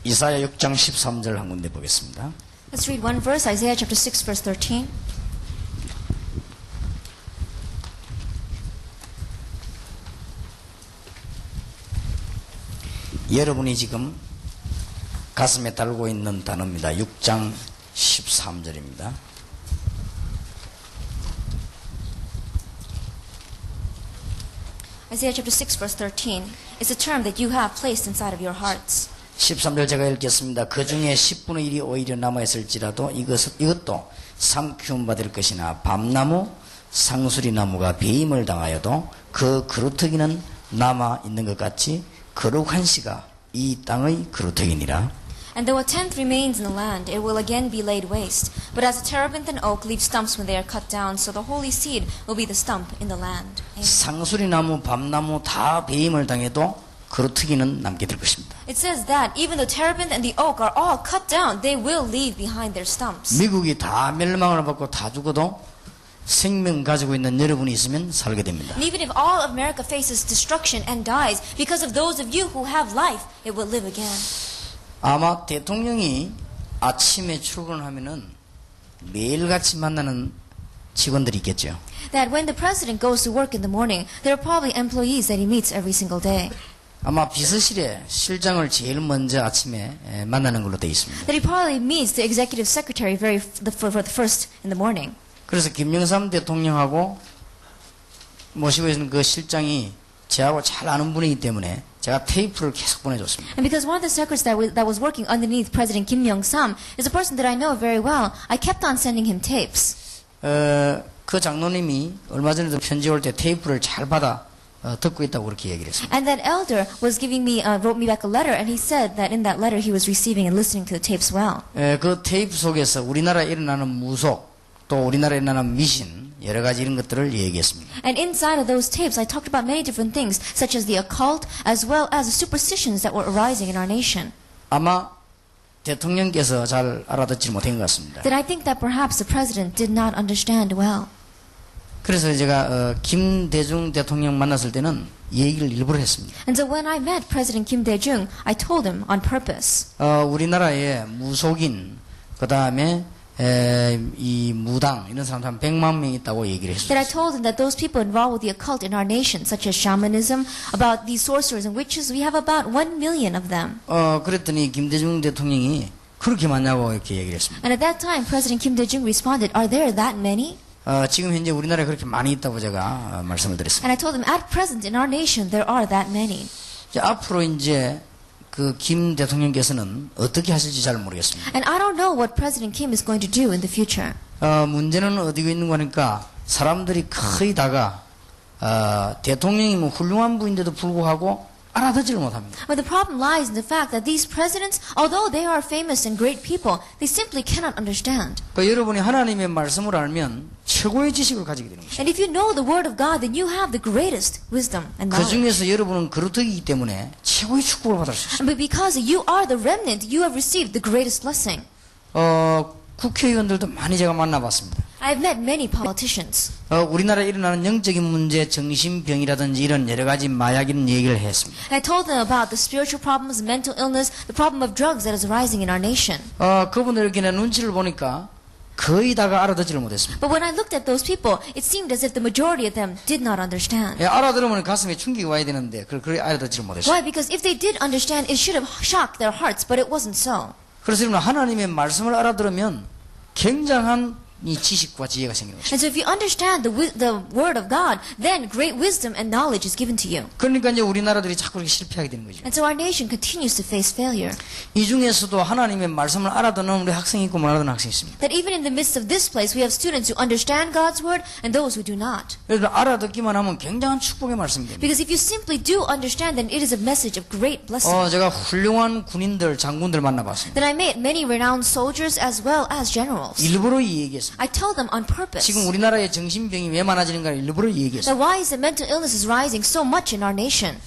이사야 6장 13절 한 군데 보겠습니다. Let's read one verse, Isaiah chapter 6, verse 13. 여러분이 지금 가슴에 달고 있는 단어입니다. 6장 13절입니다. Isaiah chapter 6, verse 13 is a term that you have placed inside of your hearts. 13절 제가 읽겠습니다. 그 중에 10분의 1이 오히려 남아있을지라도 이것도 삼키움 받을 것이나 밤나무, 상수리나무가 배임을 당하여도 그 그루터기는 남아있는 것 같이 거룩한 씨가 이 땅의 그루터기니라. And though a tenth remains in the land, it will again be laid waste. But as a terebinth and oak leave stumps when they are cut down, so the holy seed will be the stump in the land. Amen. 상수리나무, 밤나무 다 배임을 당해도 그루터기는 남게 될 것입니다. It says that even the terebinth and the oak are all cut down, they will leave behind their stumps. 미국이 다 멸망을 받고 다 죽어도 생명 가지고 있는 여러분이 있으면 살게 됩니다. And even if all of America faces destruction and dies, because of those of you who have life, it will live again. 아마 대통령이 아침에 출근하면은 매일같이 만나는 직원들이 있겠죠. That when the president goes to work in the morning, there are probably employees that he meets every single day. 아마 비서실에 실장을 제일 먼저 아침에 만나는 걸로 되어 있습니다. That he probably meets the executive secretary for the first in the morning. 그래서 김영삼 대통령하고 모시고 있는 그 실장이 저하고 잘 아는 분이기 때문에 제가 테이프를 계속 보내줬습니다. And because one of the secretaries that was working underneath President Kim Young-sam is a person that I know very well, I kept on sending him tapes. 그 장로님이 얼마 전에도 편지 올 때 테이프를 잘 받아 듣고 있다고 그렇게 얘기를 했습니다. And that elder was wrote me back a letter, and he said that in that letter he was receiving and listening to the tapes well. 그 테이프 속에서 우리나라에 일어나는 무속, 또 우리나라에 일어나는 미신, 여러 가지 이런 것들을 얘기했습니다. And inside of those tapes, I talked about many different things, such as the occult, as well as the superstitions that were arising in our nation. 아마 대통령께서 잘 알아듣지 못한 것 같습니다. That I think that perhaps the president did not understand well. 그래서 제가 김대중 대통령 만났을 때는 이 얘기를 일부러 했습니다. And so when I met President Kim Dae-jung, I told him on purpose. 우리나라에 무속인, 그 다음에 이 무당 이런 사람 한 100만 명 있다고 얘기를 That I 했습니다. told him that those people involved with the occult in our nation, such as shamanism, about these sorcerers and witches, we have about 1 million of them. 그랬더니 김대중 대통령이 그렇게 많냐고 이렇게 얘기를 했습니다. And at that time, President Kim Dae-jung responded, "Are there that many?" 지금 현재 우리나라에 그렇게 많이 있다고 제가 말씀을 드렸습니다. And I told him, at present in our nation, there are that many. 이제 앞으로 이제 그 김 대통령께서는 어떻게 하실지 잘 모르겠습니다. And I don't know what President Kim is going to do in the future. 문제는 어디가 있는 거니까 사람들이 거의 다가 대통령이 뭐 훌륭한 분인데도 불구하고 알아듣지를 못합니다. But the problem lies in the fact that these presidents, although they are famous and great people, they simply cannot understand. 여러분이 하나님의 말씀을 알면 최고의 지식을 가지게 되는 것입니다. And if you know the word of God, then you have the greatest wisdom and 그 knowledge. 중에서 여러분은 그루터기이기 때문에 최고의 축복을 받을 수 있습니다. But because you are the remnant, you have received the greatest blessing. 국회의원들도 많이 제가 만나봤습니다. I've met many politicians. 우리나라에 일어나는 영적인 문제, 정신병이라든지 이런 여러 가지 마약 이런 얘기를 했습니다. And I told them about the spiritual problems, mental illness, the problem of drugs that is arising in our nation. 그분들 이렇게 내 눈치를 보니까 거의 다가 알아듣지를 못했습니다. But when I looked at those people, it seemed as if the majority of them did not understand. 알아들으면 가슴에 충격이 와야 되는데 그걸 알아듣지를 못했어요. Why? Because if they did understand, it should have shocked their hearts, but it wasn't so. 그래서 여러분 하나님의 말씀을 알아들으면 굉장한 이 지식과 지혜가 생기는 것입니다. And so if you understand the word of God, then great wisdom and knowledge is given to you. 그러니까 이제 우리나라들이 자꾸 이렇게 실패하게 되는 거죠. And so our nation continues to face failure. 이 중에서도 하나님의 말씀을 알아듣는 우리 학생이 있고 못 알아듣는 학생이 있습니다. That even in the midst of this place, we have students who understand God's word and those who do not. 그래서 알아듣기만 하면 굉장한 축복의 말씀입니다. Because if you simply do understand, then it is a message of great blessing. 제가 훌륭한 군인들, 장군들 만나봤습니다. Then I met many renowned soldiers as well as generals. 일부러 이 얘기했습니다. I told them on purpose. 지금 우리나라의 정신병이 왜 많아지는가 일부러 이 얘기했습니다. That why is the mental illness is rising so much in our nation?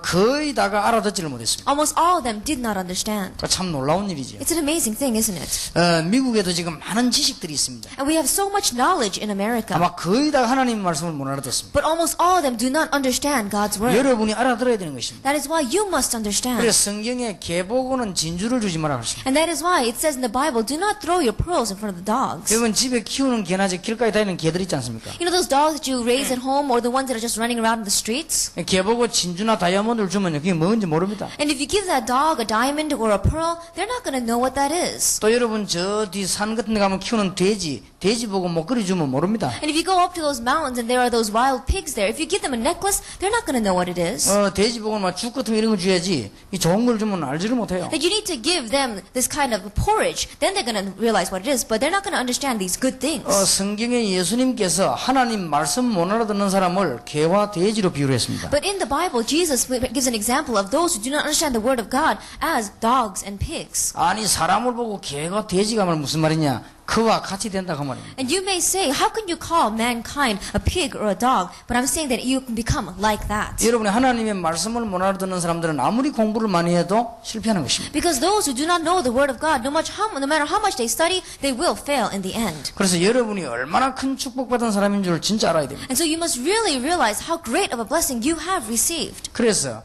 거의 다가 알아듣지를 못했습니다. Almost all of them did not understand. 참 놀라운 일이죠. It's an amazing thing, isn't it? 미국에도 지금 많은 지식들이 있습니다. And we have so much knowledge in America. 아마 거의 다 하나님 말씀을 못 알아듣습니다. But almost all of them do not understand God's word. 여러분이 알아들어야 되는 것입니다. That is why you must understand. 그래서 성경에 개보고는 진주를 주지 말라 그랬습니다. And that is why it says in the Bible, do not throw your pearls in front of the dogs. 여러분 집에 키우는 개나 길가에 다니는 개들 있지 않습니까? You know those dogs that you raise at home or the ones that are just running around in the streets? 개보고 진주나 다이아몬드를 주면 그게 뭔지 모릅니다. And if you give that dog a diamond or a pearl, they're not going to know what that is. 또 여러분 저 뒤 산 같은 데 가면 키우는 돼지 보고 목걸이 주면 모릅니다. And if you go up to those mountains and there are those wild pigs there, if you give them a necklace, they're not going to know what it is. 돼지 보고 막 죽 같은 거 이런 거 줘야지 이 좋은 걸 주면 알지를 못해요. That you need to give them this kind of porridge, then they're going to realize what it is, but they're not going to understand these good things. 성경에 예수님께서 하나님 말씀 못 알아듣는 사람을 개와 돼지로 비유를 했습니다. But in the Bible, Jesus gives an example of those who do not understand the word of God as dogs and pigs. 아니 사람을 보고 개가 돼지가 말 무슨 말이냐? 그와 같이 된다 그 말입니다. And you may say, how can you call mankind a pig or a dog? But I'm saying that you can become like that. 여러분이 하나님의 말씀을 못 알아듣는 사람들은 아무리 공부를 많이 해도 실패하는 것입니다. Because those who do not know the word of God, no matter how much they study, they will fail in the end. 그래서 여러분이 얼마나 큰 축복받은 사람인 줄 진짜 알아야 됩니다. And so you must really realize how great of a blessing you have received. 그래서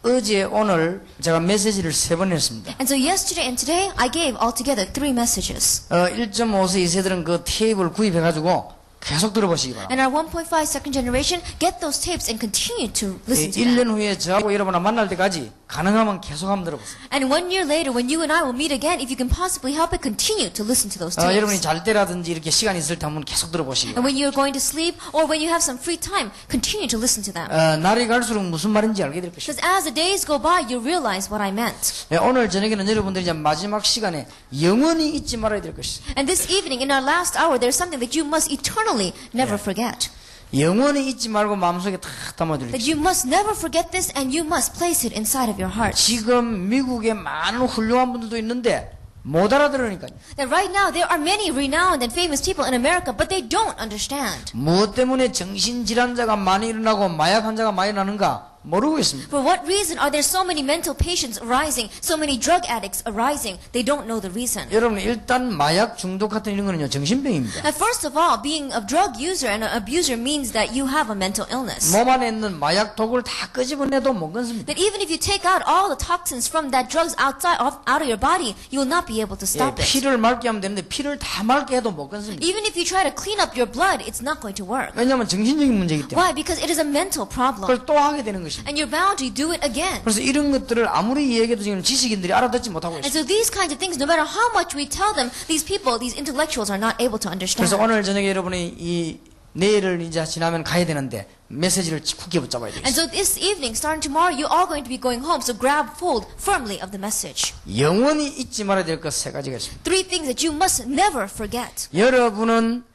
어제 오늘 제가 메시지를 3번 했습니다. And so yesterday and today, I gave altogether 3 messages. 1.5세 2세들은 그 테이프를 구입해가지고 계속 들어보시기 바랍니다. And our 1.5 second generation, get those tapes and continue to listen to them. 1년 후에 저하고 여러분을 만날 때까지 가능하면 계속 한번 들어보세요. And 1 year later, when you and I will meet again, if you can possibly help it, continue to listen to those 여러분이 tapes. 잘 때라든지 이렇게 시간이 있을 때 한번 계속 들어보시기 And 바랍니다. when you're going to sleep or when you have some free time, continue to listen to them. 날이 갈수록 무슨 말인지 알게 될 것입니다. Because as the days go by, you realize what I meant. 오늘 저녁에는 여러분들이 이제 마지막 시간에 영원히 잊지 말아야 될 것입니다. And this evening, in our last hour, there's something that you must eternally never forget. 영원히 잊지 말고 마음속에 다 담아두십시오. That you must never forget this and you must place it inside of your heart. 지금 미국에 많은 훌륭한 분들도 있는데 못 알아들으니까요. That right now, there are many renowned and famous people in America, but they don't understand. 무엇 때문에 정신질환자가 많이 일어나고 마약 환자가 많이 나는가 모르고 있습니다. For what reason are there so many mental patients arising, so many drug addicts arising? They don't know the reason. 여러분 일단 마약 중독 같은 이런 거는요 정신병입니다. And first of all, being a drug user and an abuser means that you have a mental illness. 몸 안에 있는 마약 독을 다 끄집어내도 못 건습니다. That even if you take out all the toxins from that drugs out of your body, you will not be able to stop it. 피를 맑게 하면 되는데 피를 다 맑게 해도 못 건습니다. Even if you try to clean up your blood, it's not going to work. 왜냐하면 정신적인 문제이기 때문에 Why? Because it is a mental problem. 그걸 또 하게 되는 것입니다. And you're bound to do it again. 그래서 이런 것들을 아무리 얘기해도 지금 지식인들이 알아듣지 못하고 And 있습니다. so these kinds of things, no matter how much we tell them, these people, these intellectuals are not able to understand. 그래서 오늘 저녁에 여러분이 이 내일을 이제 지나면 가야 되는데 메시지를 굳게 붙잡아야 And 되겠습니다. so this evening, starting tomorrow, you are going to be going home. So grab hold firmly of the message. 영원히 잊지 말아야 될 것 3가지가 있습니다. 3 things that you must never forget. 여러분은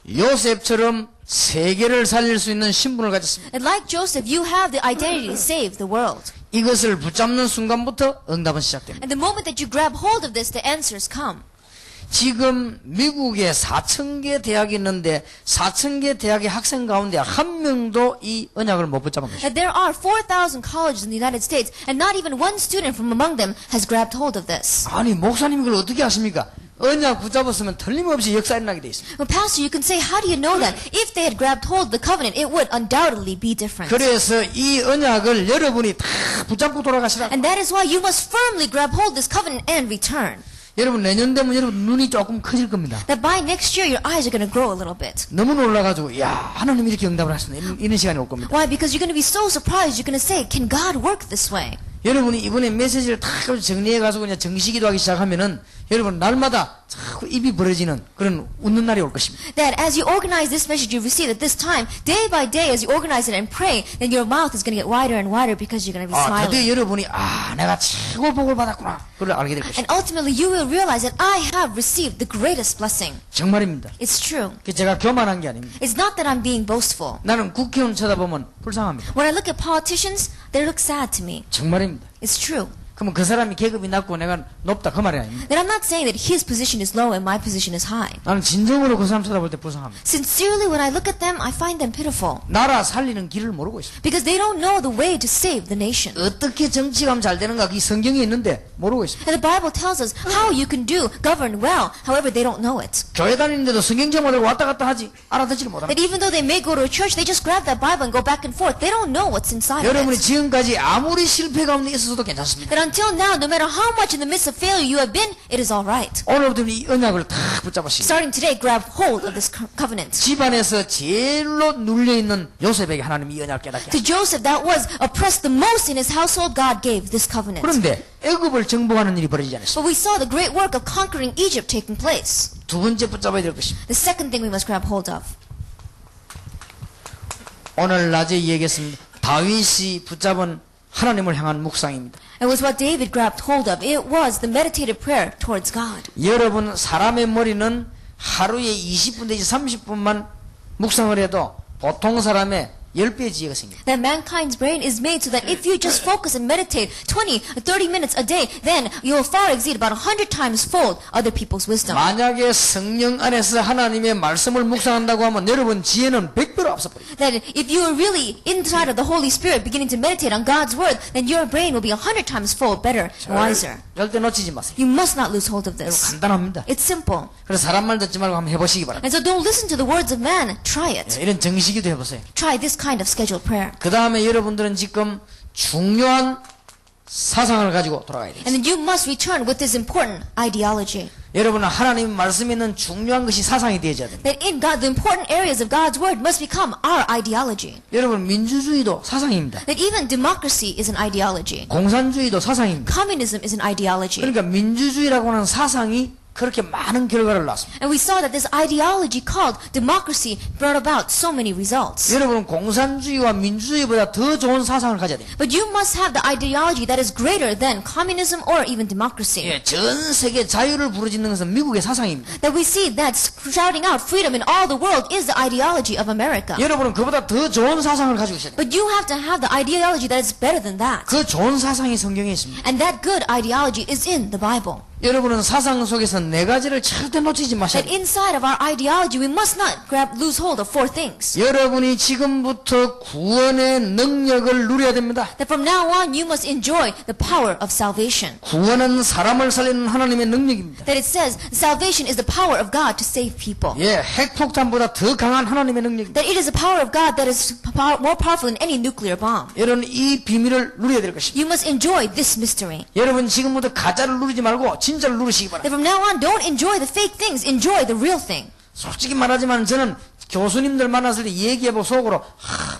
요셉처럼 세계를 살릴 수 있는 신분을 가졌습니다. And like Joseph, you have the identity to save the world. 이것을 붙잡는 순간부터 응답은 시작됩니다. And the moment that you grab hold of this, the answers come. 지금 미국에 4,000개 대학이 있는데 4,000개 대학의 학생 가운데 한 명도 이 언약을 못 붙잡은 것입니다. And there are 4,000 colleges in the United States, and not even one student from among them has grabbed hold of this. 아니 목사님 이걸 어떻게 아십니까? 언약 붙잡았으면 틀림없이 역사 일어나게 돼 있습니다. Well, Pastor, you can say, how do you know that? If they had grabbed hold of the covenant, it would undoubtedly be different. 그래서 이 언약을 여러분이 다 붙잡고 돌아가시라. And that is why you must firmly grab hold of this covenant and return. 여러분 내년 되면 여러분 눈이 조금 커질 겁니다. That by next year, your eyes are going to grow a little bit. 너무 놀라가지고 야 하나님 이렇게 응답을 하시네 이런 시간이 올 겁니다. Why? Because you're going to be so surprised. You're going to say, can God work this way? 여러분이 이번에 메시지를 다 정리해가지고 그냥 정식기도 하기 시작하면은 여러분 날마다 자꾸 입이 벌어지는 그런 웃는 날이 올 것입니다. That as you organize this message you receive at this time, day by day, as you organize it and pray, then your mouth is going to get wider and wider because you're going to be 드디어 smiling. 여러분이 내가 최고 복을 받았구나 그걸 알게 될 And 것입니다. ultimately, you will realize that I have received the greatest blessing. 정말입니다. It's true. 제가 교만한 게 아닙니다. It's not that I'm being boastful. 나는 국회의원 쳐다보면 불쌍합니다. When I look at politicians, they look sad to me. 정말입니다. It's true. 그러면 그 사람이 계급이 낮고 내가 높다 그 말이 아닙니다. Then I'm not saying that his position is low and my position is high. 나는 진정으로 그 사람 쳐다볼 때 불쌍합니다. Sincerely, when I look at them, I find them pitiful. 나라 살리는 길을 모르고 있습니다. Because they don't know the way to save the nation. 어떻게 정치가 잘 되는가 이 성경에 있는데 모르고 있습니다. And the Bible tells us how you can govern well. However, they don't know it. 교회 다니는데도 성경 제목을 왔다 갔다 하지 알아듣지를 못합니다. That even though they may go to a church, they just grab that Bible and go back and forth. They don't know what's inside of 여러분이 it. 지금까지 아무리 실패 가운데 있어도 괜찮습니다. That until now, no matter how much in the midst of failure you have been, it is all right. 오늘부터 이 언약을 다 붙잡으시고 Starting today, grab hold of this covenant. 집안에서 제일로 눌려있는 요셉에게 하나님이 이 언약을 깨닫게 To 하셨습니다. Joseph, that was oppressed the most in his household, God gave this covenant. 그런데 애굽을 정복하는 일이 벌어지지 않았습니다. But we saw the great work of conquering Egypt taking place. 두 번째 붙잡아야 될 것입니다. The second thing we must grab hold of. 오늘 낮에 얘기했습니다. 다윗이 붙잡은 하나님을 향한 묵상입니다. It was what David grabbed hold of. It was the meditative prayer towards God. 여러분 사람의 머리는 하루에 20분 내지 30분만 묵상을 해도 보통 사람의 10배의 지혜가 생깁니다. That mankind's brain is made so that if you just focus and meditate 20 or 30 minutes a day, then you will far exceed about 100 times fold other people's wisdom. 만약에 성령 안에서 하나님의 말씀을 묵상한다고 하면 여러분 지혜는 100배로 앞서버립니다. That if you are really inside of the Holy Spirit beginning to meditate on God's word, then your brain will be 100 times fold better and wiser. 절대 놓치지 마세요. You must not lose hold of 여러분 this. 간단합니다. It's simple. 그래서 사람 말 듣지 말고 한번 해보시기 바랍니다. And so don't listen to the words of man. Try it. 이런 정식기도 해보세요. Try this kind of scheduled prayer. 그 다음에 여러분들은 지금 중요한 사상을 가지고 돌아가야 돼요. And then you must return with this important ideology. 여러분은 하나님 말씀에 있는 중요한 것이 사상이 되어야 됩니다. That in God, the important areas of God's word must become our ideology. 여러분 민주주의도 사상입니다. That even democracy is an ideology. 공산주의도 사상입니다. Communism is an ideology. 그러니까 민주주의라고 하는 사상이 그렇게 많은 결과를 낳습니다. And we saw that this ideology called democracy brought about so many results. 여러분은 공산주의와 민주주의보다 더 좋은 사상을 가져야 됩니다. But you must have the ideology that is greater than communism or even democracy. 예, 전 세계 자유를 부르짖는 것은 미국의 사상입니다. That we see that shouting out freedom in all the world is the ideology of America. 여러분은 그보다 더 좋은 사상을 가지고 있어야 됩니다. But you have to have the ideology that is better than that. 그 좋은 사상이 성경에 있습니다. And that good ideology is in the Bible. 여러분은 사상 속에서 네 가지를 절대 놓치지 마셔야 That 됩니다. inside of our ideology, we must not lose hold of four things. 여러분이 지금부터 구원의 능력을 누려야 됩니다. That from now on, you must enjoy the power of salvation. 구원은 사람을 살리는 하나님의 능력입니다. That it says salvation is the power of God to save people. 예, 핵폭탄보다 더 강한 하나님의 능력입니다. That it is the power of God that is more powerful than any nuclear bomb. 여러분 이 비밀을 누려야 될 것입니다. You must enjoy this mystery. 여러분 지금부터 가짜를 누리지 말고 진짜를 누리시기 바랍니다. That from now on, don't enjoy the fake things, enjoy the real thing. 솔직히 말하지만 저는 교수님들 만났을 때 얘기해보고 속으로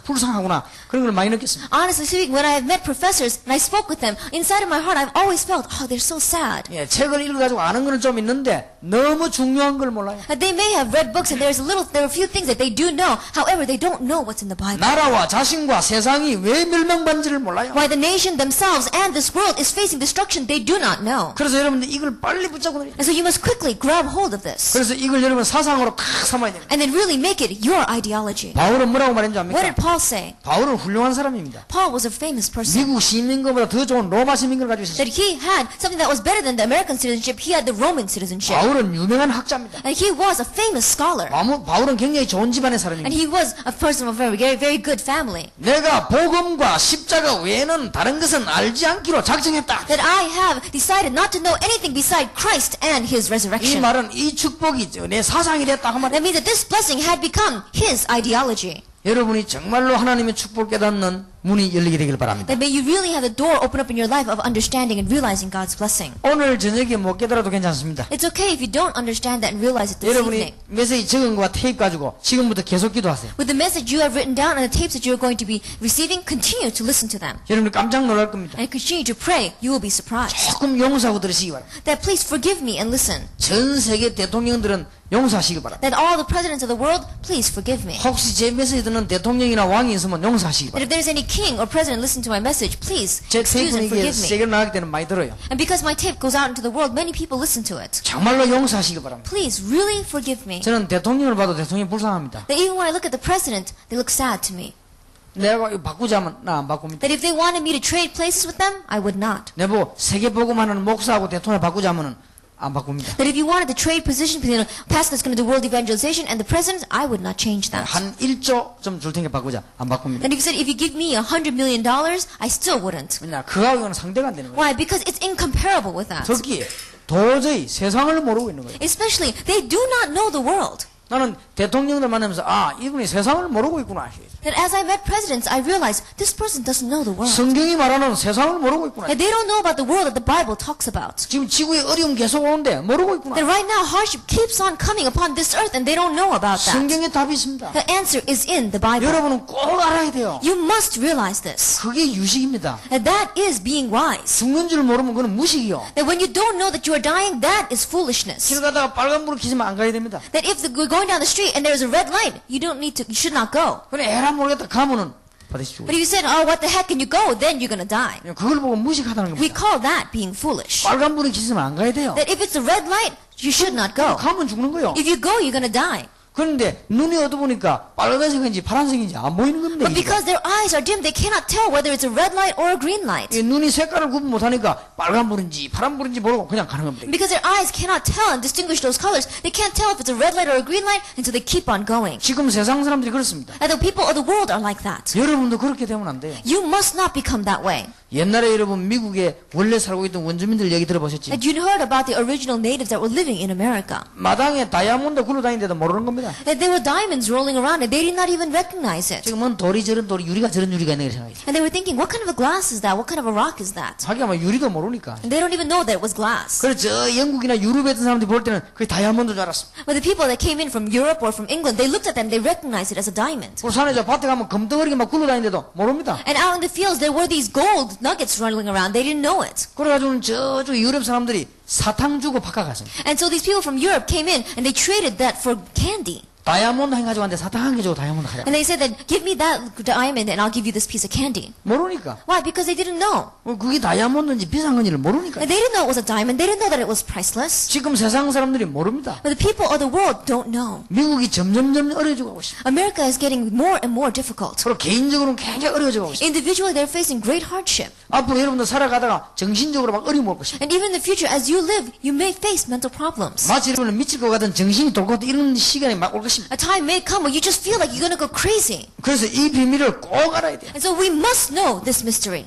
불쌍하구나 그런 걸 많이 느꼈습니다. Honestly speaking, when I have met professors and I spoke with them, inside of my heart I've always felt, oh, they're so sad. 예, 책을 읽어가지고 아는 거는 좀 있는데 너무 중요한 걸 몰라요. That they may have read books and there are a few things that they do know. However, they don't know what's in the Bible. 나라와 자신과 세상이 왜 멸망받는지를 몰라요. Why the nation themselves and this world is facing destruction, they do not know. 그래서 여러분들 이걸 빨리 붙잡고 다니세요. And so you must quickly grab hold of this. 그래서 이걸 여러분 사상으로 칵 삼아야 됩니다. And then really make it your ideology. 바울은 뭐라고 말했는지 What did 압니까? Paul say? 바울은 훌륭한 사람입니다. Paul was a famous person. 미국 시민권보다 더 좋은 로마 시민권을 가지고 있었어요. That he had something that was better than the American citizenship. He had the Roman citizenship. 바울은 유명한 학자입니다. And he was a famous scholar. 바울은 굉장히 좋은 집안의 And 사람입니다. he was a person of a very good family. 내가 복음과 십자가 외에는 다른 것은 알지 않기로 작정했다. That I have decided not to know anything beside Christ and his 이 resurrection. 말은 이 축복이 내 사상이 됐다 그 말이에요. That means that this blessing had become his ideology. 여러분이 정말로 하나님의 축복을 깨닫는 문이 열리게 되길 바랍니다. That may you really have the door open up in your life of understanding and realizing God's blessing. 오늘 저녁에 못 깨달아도 괜찮습니다. It's okay if you don't understand that and realize it this 여러분이 evening. 메시지 적은 거와 테이프 가지고 지금부터 계속 기도하세요. With the message you have written down and the tapes that you are going to be receiving, continue to listen to them. 여러분이 깜짝 놀랄 겁니다. And continue to pray. You will be surprised. 조금 용서하고 들으시기 바랍니다. That please forgive me and listen. 전 세계 대통령들은 용서하시기 바랍니다. That all the presidents of the world, please forgive me. 혹시 제 메시지 듣는 대통령이나 왕이 있으면 용서하시기 That if 바랍니다. there's any king or president listen to my message, please 제 excuse 테이프는 and 이게 forgive me. 세계로 나가기 때문에 많이 들어요. And because my tape goes out into the world, many people listen to it. 정말로 용서하시기 바랍니다. Please really forgive me. 저는 대통령을 봐도 대통령이 불쌍합니다. That even when I look at the president, they look sad to me. 내가 이거 바꾸자면 나 안 바꿉니다. That if they wanted me to trade places with them, I would not. 내가 세계복음하는 목사하고 대통령 바꾸자면은 안 바꿉니다. That if you wanted to trade position between a pastor that's going to do world evangelization and the president, I would not change that. 한 1조 좀 줄 테니까 바꾸자. 안 바꿉니다. And if you said, if you give me $100 million, I still wouldn't. 왜냐, 그하고 이거는 상대가 안 되는 거예요. Why? Because it's incomparable with that. 특히 도저히 세상을 모르고 있는 거예요. Especially, they do not know the world. 나는 대통령들 만나면서 아, 이분이 세상을 모르고 있구나. That as I met presidents, I realized this person doesn't know the world. 성경이 말하는 세상을 모르고 있구나. That they don't know about the world that the Bible talks about. 지금 지구에 어려움 계속 오는데 모르고 있구나. That right now hardship keeps on coming upon this earth and they don't know about that. 성경에 답이 있습니다. The answer is in the Bible. 여러분은 꼭 알아야 돼요. You must realize this. 그게 유식입니다. That that is being wise. 죽는 줄 모르면 그건 무식이요. That when you don't know that you are dying, that is foolishness. 길 가다가 빨간불을 켜지면 안 가야 됩니다. That if we're going down the street and there's a red light, you should not go. 그래 에라 모르겠다 가면은 반드시 죽어요. But if you said, oh, what the heck can you go? Then you're going to die. 그걸 보고 무식하다는 We 겁니다. call that being foolish. 빨간불이 켜지면 안 가야 돼요. That if it's a red light, you should not go. 가면 죽는 거예요. If you go, you're going to die. 그런데 눈이 어두우니까 빨간색인지 파란색인지 안 보이는 겁니다. But because their eyes are dim, they cannot tell whether it's a red light or a green light. 이 눈이 색깔을 구분 못하니까 빨간불인지 파란불인지 모르고 그냥 가는 겁니다. Because their eyes cannot tell and distinguish those colors, they can't tell if it's a red light or a green light, and so they keep on going. 지금 세상 사람들이 그렇습니다. And the people of the world are like that. 여러분도 그렇게 되면 안 돼요. You must not become that way. 옛날에 여러분 미국에 원래 살고 있던 원주민들 얘기 들어보셨지? And you heard about the original natives that were living in America. 마당에 다이아몬드 굴러다니는데도 모르는 겁니다. That there were diamonds rolling around and they did not even recognize it. 지금은 돌이 저런 돌이 유리가 저런 유리가 있는 걸 생각해요. And they were thinking, what kind of a glass is that? What kind of a rock is that? 자기가 뭐 유리도 모르니까. And they don't even know that it was glass. 그래서 저 영국이나 유럽에 있던 사람들이 볼 때는 그게 다이아몬드인 줄 알았어. But the people that came in from Europe or from England, they looked at them, they recognized it as a diamond. 그 산에 저 밭에 가면 금덩어리가 막 굴러다니는데도 모릅니다. And out in the fields, there were these gold nuggets rolling around. They didn't know it. 그래가지고는 저쪽 유럽 사람들이 사탕 주고 바꿔갔습니다. And so these people from Europe came in and they traded that for candy. 다이아몬드 해가지고 왔는데 사탕 한 개 주고 다이아몬드 가자. And they said that, give me that diamond and I'll give you this piece of candy. 모르니까. Why? Because they didn't know. 그게 다이아몬드인지 비싼 건지를 모르니까. And they didn't know it was a diamond. They didn't know that it was priceless. 지금 세상 사람들이 모릅니다. But the people of the world don't know. 미국이 점점점 어려워지고 가고 있습니다. America is getting more and more difficult. 그리고 개인적으로는 굉장히 어려워지고 가고 있습니다. Individually, they're facing great hardship. 앞으로 여러분들 살아가다가 정신적으로 막 어려움 올 것입니다. And even in the future, as you live, you may face mental problems. 마치 여러분은 미칠 것 같은 정신이 돌 것 같은 이런 시간이 막 올 것입니다. A time may come where you just feel like you're going to go crazy. 그래서 이 비밀을 꼭 알아야 돼요. And so we must know this mystery.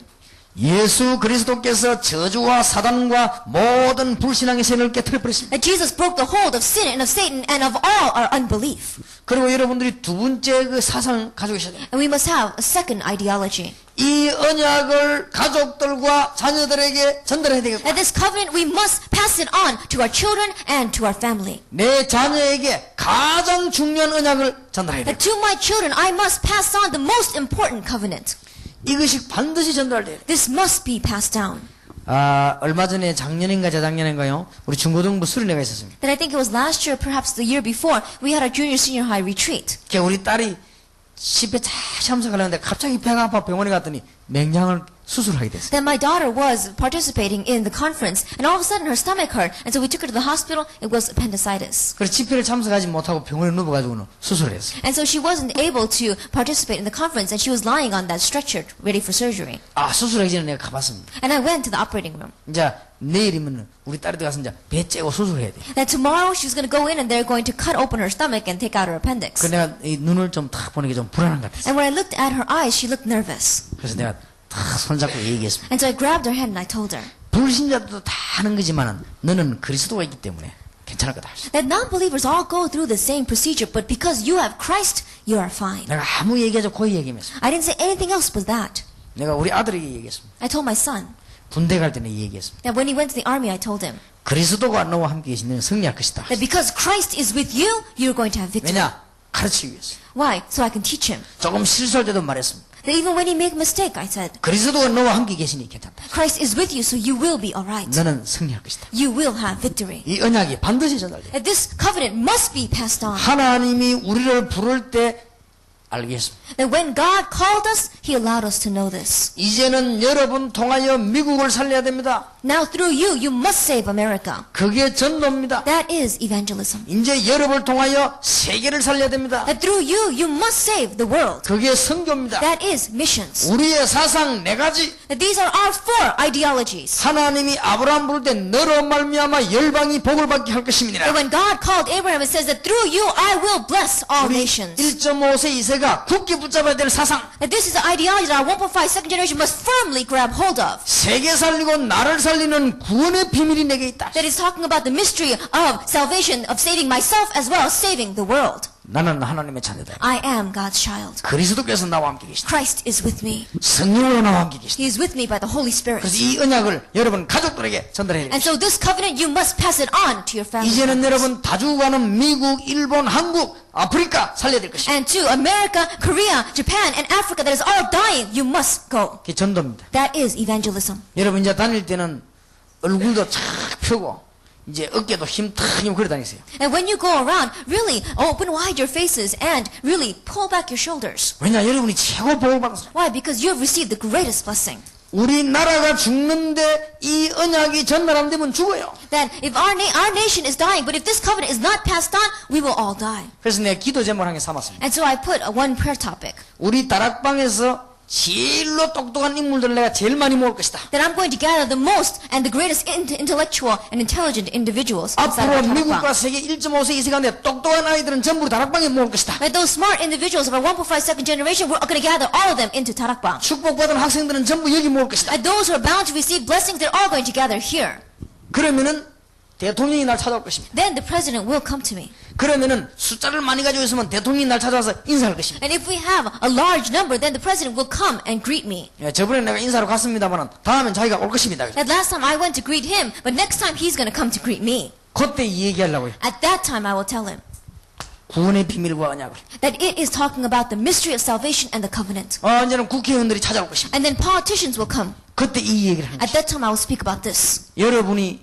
예수 그리스도께서 저주와 사단과 모든 불신앙의 세력을 깨뜨려 버렸습니다. That Jesus broke the hold of sin and of Satan and of all our unbelief. 그리고 여러분들이 두 번째 그 사상을 가지고 계셔야 돼요. And we must have a second ideology. 이 언약을 가족들과 자녀들에게 전달해야 되겠다. And this covenant, we must pass it on to our children and to our family. 내 자녀에게 가장 중요한 언약을 전달해야 That 돼. to my children, I must pass on the most important covenant. 이것이 반드시 전달돼야 돼. This must be passed down. 얼마 전에 작년인가 재작년인가요? 우리 중고등부 수련회가 있었습니다. That I think it was last year, perhaps the year before, we had our junior senior high retreat. 우리 딸이 10회 잘 참석하려는데 갑자기 배가 아파 병원에 갔더니 맹장을 수술하게 됐어요. Then my daughter was participating in the conference, and all of a sudden her stomach hurt, and so we took her to the hospital. It was appendicitis. 그래서 집회를 참석하지 못하고 병원에 누워가지고는 수술을 했어요. And so she wasn't able to participate in the conference, and she was lying on that stretcher, ready for surgery. 수술하기 전에 내가 가봤습니다. And I went to the operating room. 이제 내일이면 우리 딸이 가서 이제 배 째고 수술해야 돼. That tomorrow she's going to go in, and they're going to cut open her stomach and take out her appendix. 그 내가 이 눈을 좀 탁 보는 게 좀 불안한 것 같았어. And when I looked at her eyes, she looked nervous. 그래서 내가 탁 손잡고 얘기했습니다. And so I grabbed her hand and I told her 불신자들도 다 하는 거지만 너는 그리스도가 있기 때문에 괜찮을 거다. that non-believers all go through the same procedure, but because you have Christ, you are fine. 내가 아무 얘기하지 않고 거의 얘기했습니다. I didn't say anything else but that. 내가 우리 아들에게 얘기했습니다. I told my son 군대 갈 때는 이 얘기했습니다. that when he went to the army, I told him 그리스도가 너와 함께 계신 너는 승리할 것이다. that because Christ is with you, you're going to have victory. 왜냐? 가르치기 위해서. Why? So I can teach him. 조금 실수할 때도 말했습니다. That even when he make a mistake, I said, 그리스도가 너와 함께 계시니 괜찮다. Christ is with you, so you will be alright. 너는 승리할 것이다. You will have victory. 이 언약이 반드시 전달돼. That this covenant must be passed on. 하나님이 우리를 부를 때 알겠습니다. That when God called us, He allowed us to know this. 이제는 여러분 통하여 미국을 살려야 됩니다. Now through you, you must save America. 그게 전도입니다. That is evangelism. 이제 여러분을 통하여 세계를 살려야 됩니다. That through you, you must save the world. 그게 선교입니다. That is missions. 우리의 사상 네 가지. That these are our 4 ideologies. 하나님이 아브라함 부를 때 너로 말미암아 열방이 복을 받게 할 것입니다. That when God called Abraham, it says that through you, I will bless all 우리 nations. 1.5세 2세가 굳게 붙잡아야 될 사상. That this is the ideology that our 1.5 second generation must firmly grab hold of. 세계 살리고 나를 살리는 구원의 비밀이 내게 있다. That is talking about the mystery of salvation, of saving myself as well as saving the world. 나는 하나님의 자녀다. I am God's child. 그리스도께서 나와 함께 계시다. Christ is with me. 성령으로 나와 함께 계시다. He is with me by the Holy Spirit. 그래서 이 언약을 여러분 가족들에게 전달해야 And 됩니다. so this covenant, you must pass it on to your family. 이제는 members. 여러분 다주가는 미국, 일본, 한국, 아프리카 살려야 될 것입니다. And to America, Korea, Japan, and Africa that is all dying, you must go. 그게 전도입니다. That is evangelism. 여러분 이제 다닐 때는 얼굴도 착 펴고 이제 어깨도 힘탁 그래 다니세요. And when you go around, really open wide your faces and really pull back your shoulders. 왜냐 여러분이 최고 복을 받았어요. Why? Because you have received the greatest blessing. 우리나라가 죽는데 이 언약이 전달 안 되면 죽어요. That if our nation is dying, but if this covenant is not passed on, we will all die. 그래서 내가 기도 제목을 한 개 삼았습니다. And so I put one prayer topic. 우리 다락방에서 제일로 똑똑한 인물들을 내가 제일 많이 모을 것이다. That I'm going to gather the most and the greatest intellectual and intelligent individuals inside 앞으로 our 미국과 다락방. 세계 1.5세 이세 가운데 똑똑한 아이들은 전부 다락방에 모을 것이다. That those smart individuals of our 1.5 second generation, we're going to gather all of them into 다락방. 축복받은 학생들은 전부 여기 모을 것이다. And those who are bound to receive blessings, they're all going to gather here. 그러면은 대통령이 날 찾아올 것입니다. Then the president will come to me. 그러면은 숫자를 많이 가지고 있으면 대통령이 날 찾아와서 인사할 것입니다. And if we have a large number, then the president will come and greet me. 예, 저번에 내가 인사로 갔습니다만 다음엔 자기가 올 것입니다. That last time I went to greet him, but next time he's going to come to greet me. 그때 이 얘기하려고요. At that time I will tell him 구원의 비밀과 언약을. that it is talking about the mystery of salvation and the covenant. 이제는 국회의원들이 찾아올 것입니다. And then politicians will come. 그때 이 얘기를 하는 At 것입니다. that time I will speak about this. 여러분이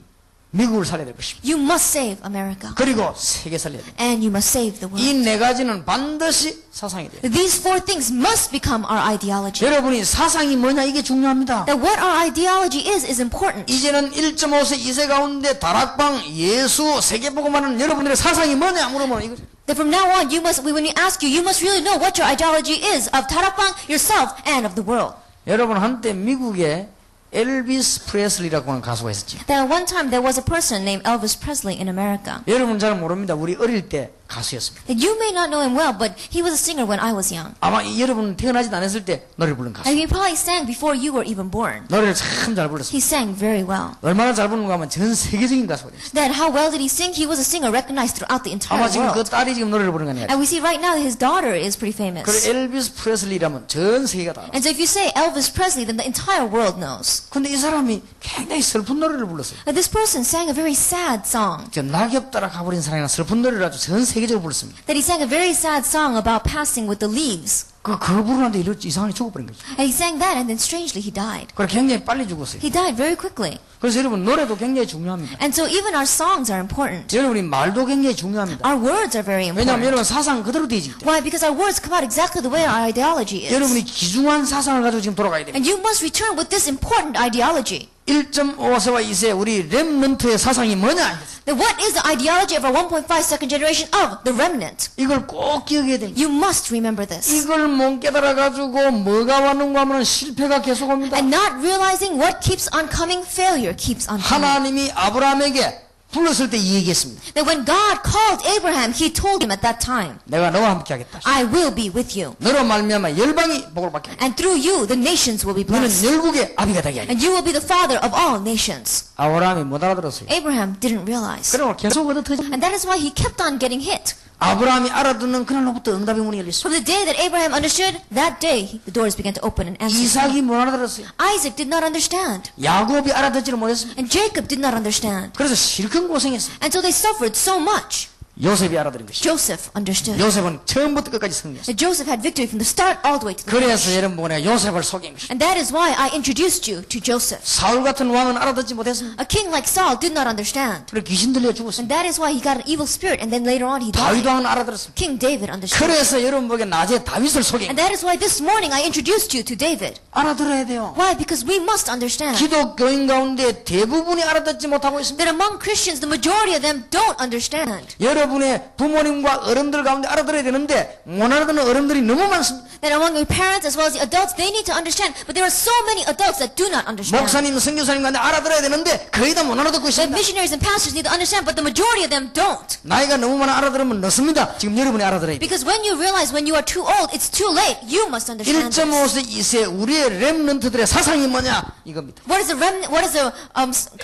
미국을 살려야 될 것입니다. You must save America. 그리고 세계 살려야 됩니다. And you must save the world. 이 네 가지는 반드시 사상이 돼요. These 4 things must become our ideology. 여러분이 사상이 뭐냐 이게 중요합니다. That what our ideology is important. 이제는 1.5세 2세 가운데 다락방 예수 세계복음하는 여러분들의 사상이 뭐냐 물으면 이거 That from now on, when we ask you, you must really know what your ideology is of 다락방, yourself, and of the world. 여러분 한때 미국에 엘비스 프레슬리라고 하는 가수가 있었죠. That at one time there was a person named Elvis Presley in America. 여러분 잘 모릅니다. 우리 어릴 때 가수였습니다. That you may not know him well, but he was a singer when I was young. 아마 여러분 태어나지도 않았을 때 노래를 부른 가수. And he probably sang before you were even born. 노래를 참 잘 불렀습니다. He sang very well. 얼마나 잘 부르는가 하면 전 세계적인 가수가 됐어요. That how well did he sing? He was a singer recognized throughout the entire 아마 지금 그 world. 딸이 지금 노래를 부르는 거 아니에요. And we see right now that his daughter is pretty famous. 그래 엘비스 프레슬리라면 전 세계가 다 알아. And so if you say Elvis Presley, then the entire world knows. 근데 이 사람이 굉장히 슬픈 노래를 불렀어요. That this person sang a very sad song. 저 낙엽 따라 가버린 사랑이나 슬픈 노래를 아주 전 세계적으로 불렀습니다. That he sang a very sad song about passing with the leaves. 그걸 부르는데 이상하게 죽어버린 거죠. And he sang that, and then strangely he died. 그래 굉장히 빨리 죽었어요. He died very quickly. 그래서 여러분 노래도 굉장히 중요합니다. And so even our songs are important. 여러분이 말도 굉장히 중요합니다. Our words are very 왜냐하면 important. 여러분 사상 그대로 되지. Why? Because our words come out exactly the way our ideology is. 여러분이 귀중한 사상을 가지고 지금 돌아가야 됩니다. And you must return with this important ideology. 1.5세와 2세 우리 렘넌트의 사상이 뭐냐? Then what is the ideology of our 1.5 second generation of the remnant? 이걸 꼭 기억해야 됩니다. You must remember this. 이걸 못 깨달아 가지고 뭐가 왔는가 하면 실패가 계속 옵니다. And not realizing what keeps on coming, failure keeps on coming. 하나님이 아브라함에게 불렀을 때 이 얘기했습니다. That when God called Abraham, he told him at that time, 내가 너와 함께 하겠다. I will be with you. 너로 말미암아 열방이 복을 받게 하겠다. And through you, the nations will be 너는 blessed. 열국의 아비가 되게 하겠다. And you will be the father of all nations. 아브라함이 못 알아들었어요. Abraham didn't realize. 그러고 계속 얻어터져. And that is why he kept on getting hit. 아브라함이 알아듣는 그날로부터 응답의 문이 열렸어요. From the day that Abraham understood, that day the doors began to open and answer. 이삭이 못 알아들었어요. Isaac did not understand. 야곱이 알아듣지를 못했습니다. And Jacob did not understand. 그래서 실컷 고생했어요. And so they suffered so much. 요셉이 알아들은 것이죠. Joseph understood. 요셉은 처음부터 끝까지 승리했어요. That Joseph had victory from the start all the way to the 그래서 finish. 여러분 보고 내가 요셉을 소개한 것이죠. And that is why I introduced you to Joseph. 사울 같은 왕은 알아듣지 못했습니다. A king like Saul did not understand. 그래 귀신 들려 죽었습니다. And that is why he got an evil spirit and then later on he 다윗 died. 왕은 알아들었습니다. King David understood. 그래서 여러분 보기에 낮에 다윗을 소개한 And that is why this morning I introduced you to David. 알아들어야 돼요. Why? Because we must understand 기독교인 가운데 대부분이 알아듣지 못하고 있습니다. that among Christians, the majority of them don't understand. 여러분의 부모님과 어른들 가운데 알아들어야 되는데 못 알아듣는 어른들이 너무 많습니다. That among your parents as well as the adults, they need to understand. But there are so many adults that do not understand. 목사님, 선교사님 가운데 알아들어야 되는데 거의 다 못 알아듣고 That 있습니다. missionaries and pastors need to understand, but the majority of them don't. 나이가 너무 많아 알아들으면 늦습니다. 지금 여러분이 알아들어야 돼요. Because when you realize when you are too old, it's too late. You must understand this. 1.5세, 2세 우리의 렘넌트들의 사상이 뭐냐 이겁니다. What is the remnant? What is the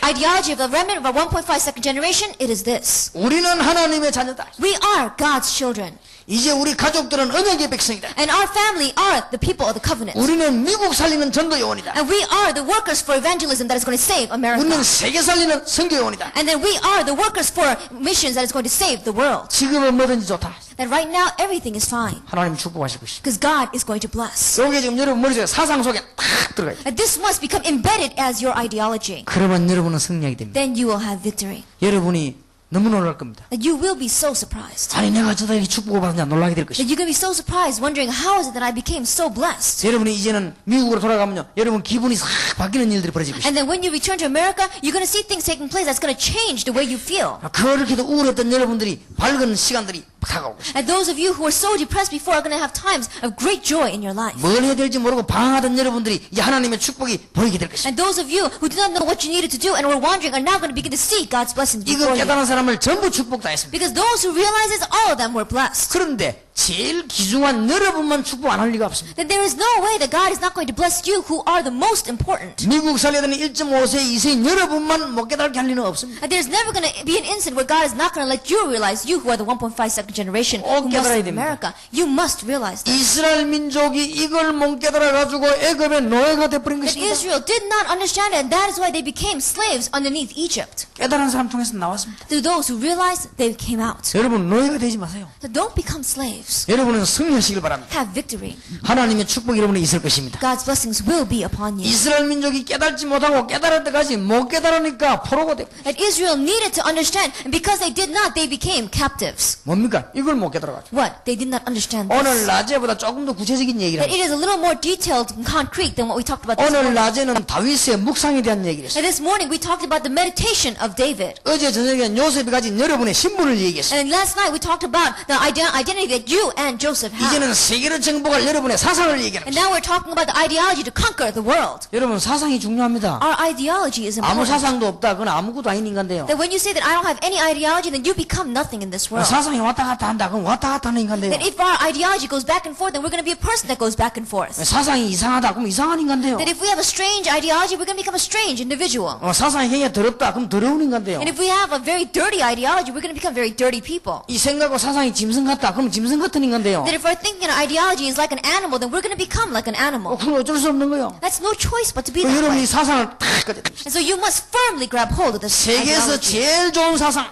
ideology of the remnant of our 1.5 second generation? It is this: 우리는 하나님의 자녀다. we are God's children, 이제 우리 가족들은 언약의 백성이다. and our family are the people of the covenant, 우리는 미국 살리는 전도 요원이다. and we are the workers for evangelism that is going to save America, 우리는 세계 살리는 선교 요원이다. and then we are the workers for missions that is going to save the world. 지금은 뭐든지 좋다. That right now everything is fine 하나님 축복하실 것이다. because God is going to bless. 요게 지금 여러분 머릿속에 사상 속에 탁 들어가요. And this must become embedded as your ideology. 그러면 여러분은 승리하게 됩니다. Then you will have victory. 여러분이 너무 놀랄 겁니다. That you will be so surprised. 아니 내가 저들에게 축복을 받느냐 놀라게 될 것이다. That you're going to be so surprised, wondering how is it that I became so blessed. 여러분이 이제는 미국으로 돌아가면요, 여러분 기분이 싹 바뀌는 일들이 벌어질 것이다. And then when you return to America, you're going to see things taking place that's going to change the way you feel. 그렇게도 우울했던 여러분들이 밝은 시간들이 다가오고 있습니다. And those of you who were so depressed before are going to have times of great joy in your life. 뭘 해야 될지 모르고 방황하던 여러분들이 이제 하나님의 축복이 보이게 될 것입니다. And those of you who did not know what you needed to do and were wandering are now going to begin to see God's blessings 이거 before you. 깨달은 사람을 전부 축복 다 했습니다. Because those who realize this, all of them were blessed. 그런데 제일 귀중한 여러분만 축복 안 할 리가 없습니다. That there is no way that God is not going to bless you who are the most important. 미국 살려야 되는 1.5세, 2세인 여러분만 못 깨달게 할 리는 없습니다. And there's never going to be an instant where God is not going to let you realize, you who are the 1.5 second generation who must 깨달아야 live in 됩니다. America, you must realize that. 이스라엘 민족이 이걸 못 깨달아가지고 애굽의 노예가 돼버린 That 것입니다. Israel did not understand it, and that is why they became slaves underneath Egypt. 깨달은 사람 통해서 나왔습니다. Through those who realized, they came out. 여러분 노예가 되지 마세요. So don't become slaves. 여러분은 승리하시길 바랍니다. Have victory. 하나님의 축복이 여러분에 있을 것입니다. God's blessings will be upon you. 이스라엘 민족이 깨달지 못하고 깨달을 때까지 못 깨달으니까 포로가 되고 That Israel needed to understand, and because they did not, they became captives. 뭡니까? 이걸 못 깨달아가지고 What? They did not understand 오늘 this. 낮에보다 조금 더 구체적인 얘기를 That 합니다. it is a little more detailed and concrete than what we talked about this 오늘 morning. 낮에는 다윗의 묵상에 대한 얘기를 했어요. And this morning we talked about the meditation of David. 어제 저녁에 요셉이 가진 여러분의 신분을 얘기했어요. And last night we talked about the identity that you and Joseph have. 이제는 세계를 정복할 여러분의 사상을 얘기하는 And 거예요. now we're talking about the ideology to conquer the world. 여러분 사상이 중요합니다. Our ideology is 아무 important. 사상도 없다. 그건 아무것도 아닌 인간인데요. That when you say that I don't have any ideology, then you become nothing in this world. 사상이 왔다 갔다 한다. 그건 왔다 갔다 하는 인간인데요. That if our ideology goes back and forth, then we're going to be a person that goes back and forth. 사상이 이상하다. 그럼 이상한 인간인데요. That if we have a strange ideology, we're going to become a strange individual. 사상이 굉장히 더럽다. 그럼 더러운 인간인데요. And if we have a very dirty ideology, we're going to become very dirty people. 이 생각과 사상이 짐승 같다. 그럼 짐승 같은 인간인데요. That if our thinking and ideology is like an animal, then we're going to become like an animal. 그건 어쩔 수 없는 거예요. That's no choice but to be 그 that 여러분이 way. 사상을 탁 가져야 됩니다. And so you must firmly grab hold of this 세계에서 ideology. 제일 좋은 사상.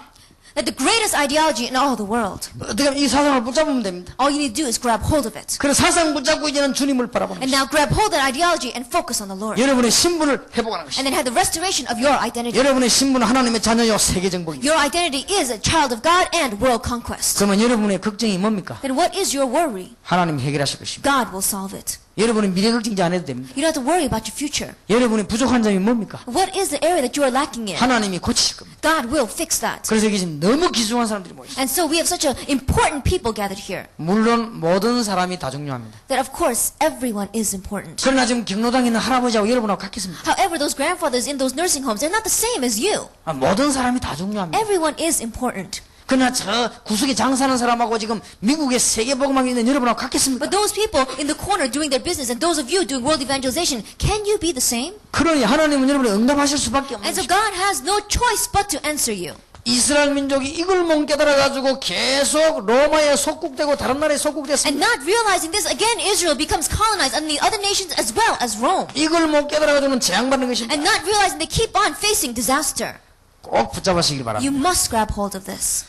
That the greatest ideology in all the world. 어떻게 하면 이 사상을 붙잡으면 됩니다. All you need to do is grab hold of it. 그래 사상 붙잡고 이제는 주님을 바라보는 And 것입니다. now grab hold of that ideology and focus on the Lord. 여러분의 신분을 회복하는 And 것입니다. then have the restoration of your identity. 여러분의 신분은 하나님의 자녀요 세계 정복입니다. Your identity is a child of God and world conquest. 그러면 여러분의 걱정이 뭡니까? Then what is your worry? 하나님이 해결하실 것입니다. God will solve it. 여러분은 미래 걱정지 안 해도 됩니다. You don't have to worry about your future. 여러분이 부족한 점이 뭡니까? What is the area that you are lacking in? 하나님이 고치실 겁니다. God will fix that. 그래서 여기 지금 너무 귀중한 사람들이 모였어요. And so we have such important people gathered here. 물론 모든 사람이 다 중요합니다. That of course everyone is important. 그러나 지금 경로당에 있는 할아버지하고 여러분하고 같겠습니다. However, those grandfathers in those nursing homes, they're not the same as you. 모든 사람이 다 중요합니다. Everyone is important. 그러나 저 구석에 장사하는 사람하고 지금 미국의 세계복음학에 있는 여러분하고 같겠습니까? But those people in the corner doing their business and those of you doing world evangelization, can you be the same? 그러니 하나님은 여러분을 응답하실 수밖에 없는 And so 것입니다. God has no choice but to answer you. 이스라엘 민족이 이걸 못 깨달아가지고 계속 로마에 속국되고 다른 나라에 And 속국됐습니다. not realizing this, again Israel becomes colonized under the other nations as well as Rome. 이걸 못 깨달아가지고는 재앙받는 것입니다. And not realizing they keep on facing disaster. 꼭 붙잡으시길 바랍니다. You must grab hold of this.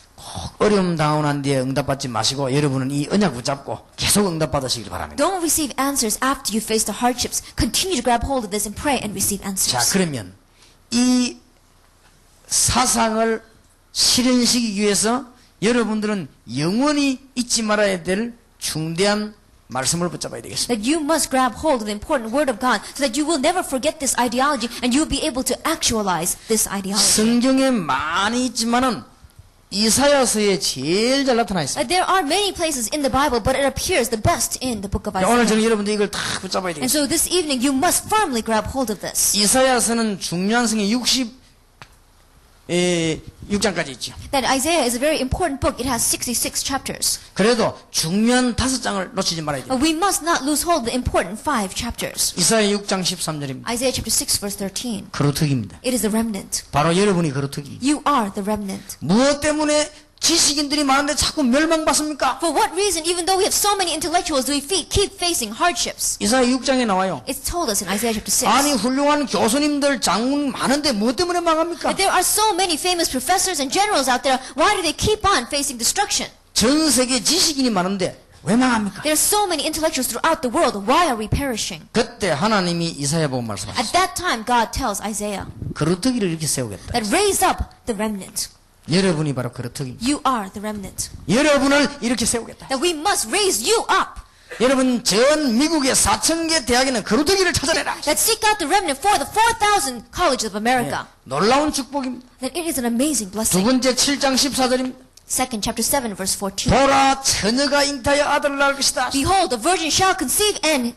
어려움 당하고 난 뒤에 응답받지 마시고 여러분은 이 언약 붙잡고 계속 응답받으시길 바랍니다. Don't receive answers after you face the hardships. Continue to grab hold of this and pray and receive 자, answers. 그러면 이 사상을 실현시키기 위해서 여러분들은 영원히 잊지 말아야 될 중대한 말씀을 붙잡아야 되겠습니다. That you must grab hold of the important word of God so that you will never forget this ideology and you will be able to actualize this ideology. 성경에 많이 있지만은 이사야서에 제일 잘 나타나 있습니다. There are many places in the Bible, but it appears the best in the book of 오늘 저는 Isaiah. 여러분들 이걸 다 붙잡아야 And 되겠습니다. so this evening you must firmly grab hold of this. 이사야서는 중요한 성경 66장까지 있죠. That Isaiah is a very important book. It has 66 chapters. 그래도 중요한 5장을 놓치지 말아야 돼요. But we must not lose hold of the important 5 chapters. 이사야 6장 13절입니다. Isaiah chapter 6 verse 13. 거루터기입니다. It is the remnant. 바로 여러분이 거루터기. You are the remnant. 무엇 때문에 지식인들이 많은데 자꾸 멸망받습니까? For what reason, even though we have so many intellectuals, do we keep facing hardships? 이사야 6장에 나와요. It's told us in Isaiah chapter 6. 아니 훌륭한 교수님들 장군 많은데 무엇 때문에 망합니까? That there are so many famous professors and generals out there. Why do they keep on facing destruction? 전 세계 지식인이 많은데 왜 망합니까? There are so many intellectuals throughout the world. Why are we perishing? 그때 하나님이 이사야 보고 말씀하셨어요. At that time, God tells Isaiah 거루터기를 이렇게 세우겠다. that raise up the remnant. 여러분이 바로 거루터기입니다. You are the remnant. 여러분을 이렇게 세우겠다. That we must raise you up. 여러분 전 미국의 4,000개 대학에는 거루터기를 찾아내라. That seek out the remnant for the 4,000 colleges of America. 놀라운 축복입니다. That it is an amazing 두 blessing. 번째 7장 14절입니다. Second chapter 7 verse 14. 보라 처녀가 잉타하여 아들을 낳을 것이다. Behold, the virgin shall conceive, and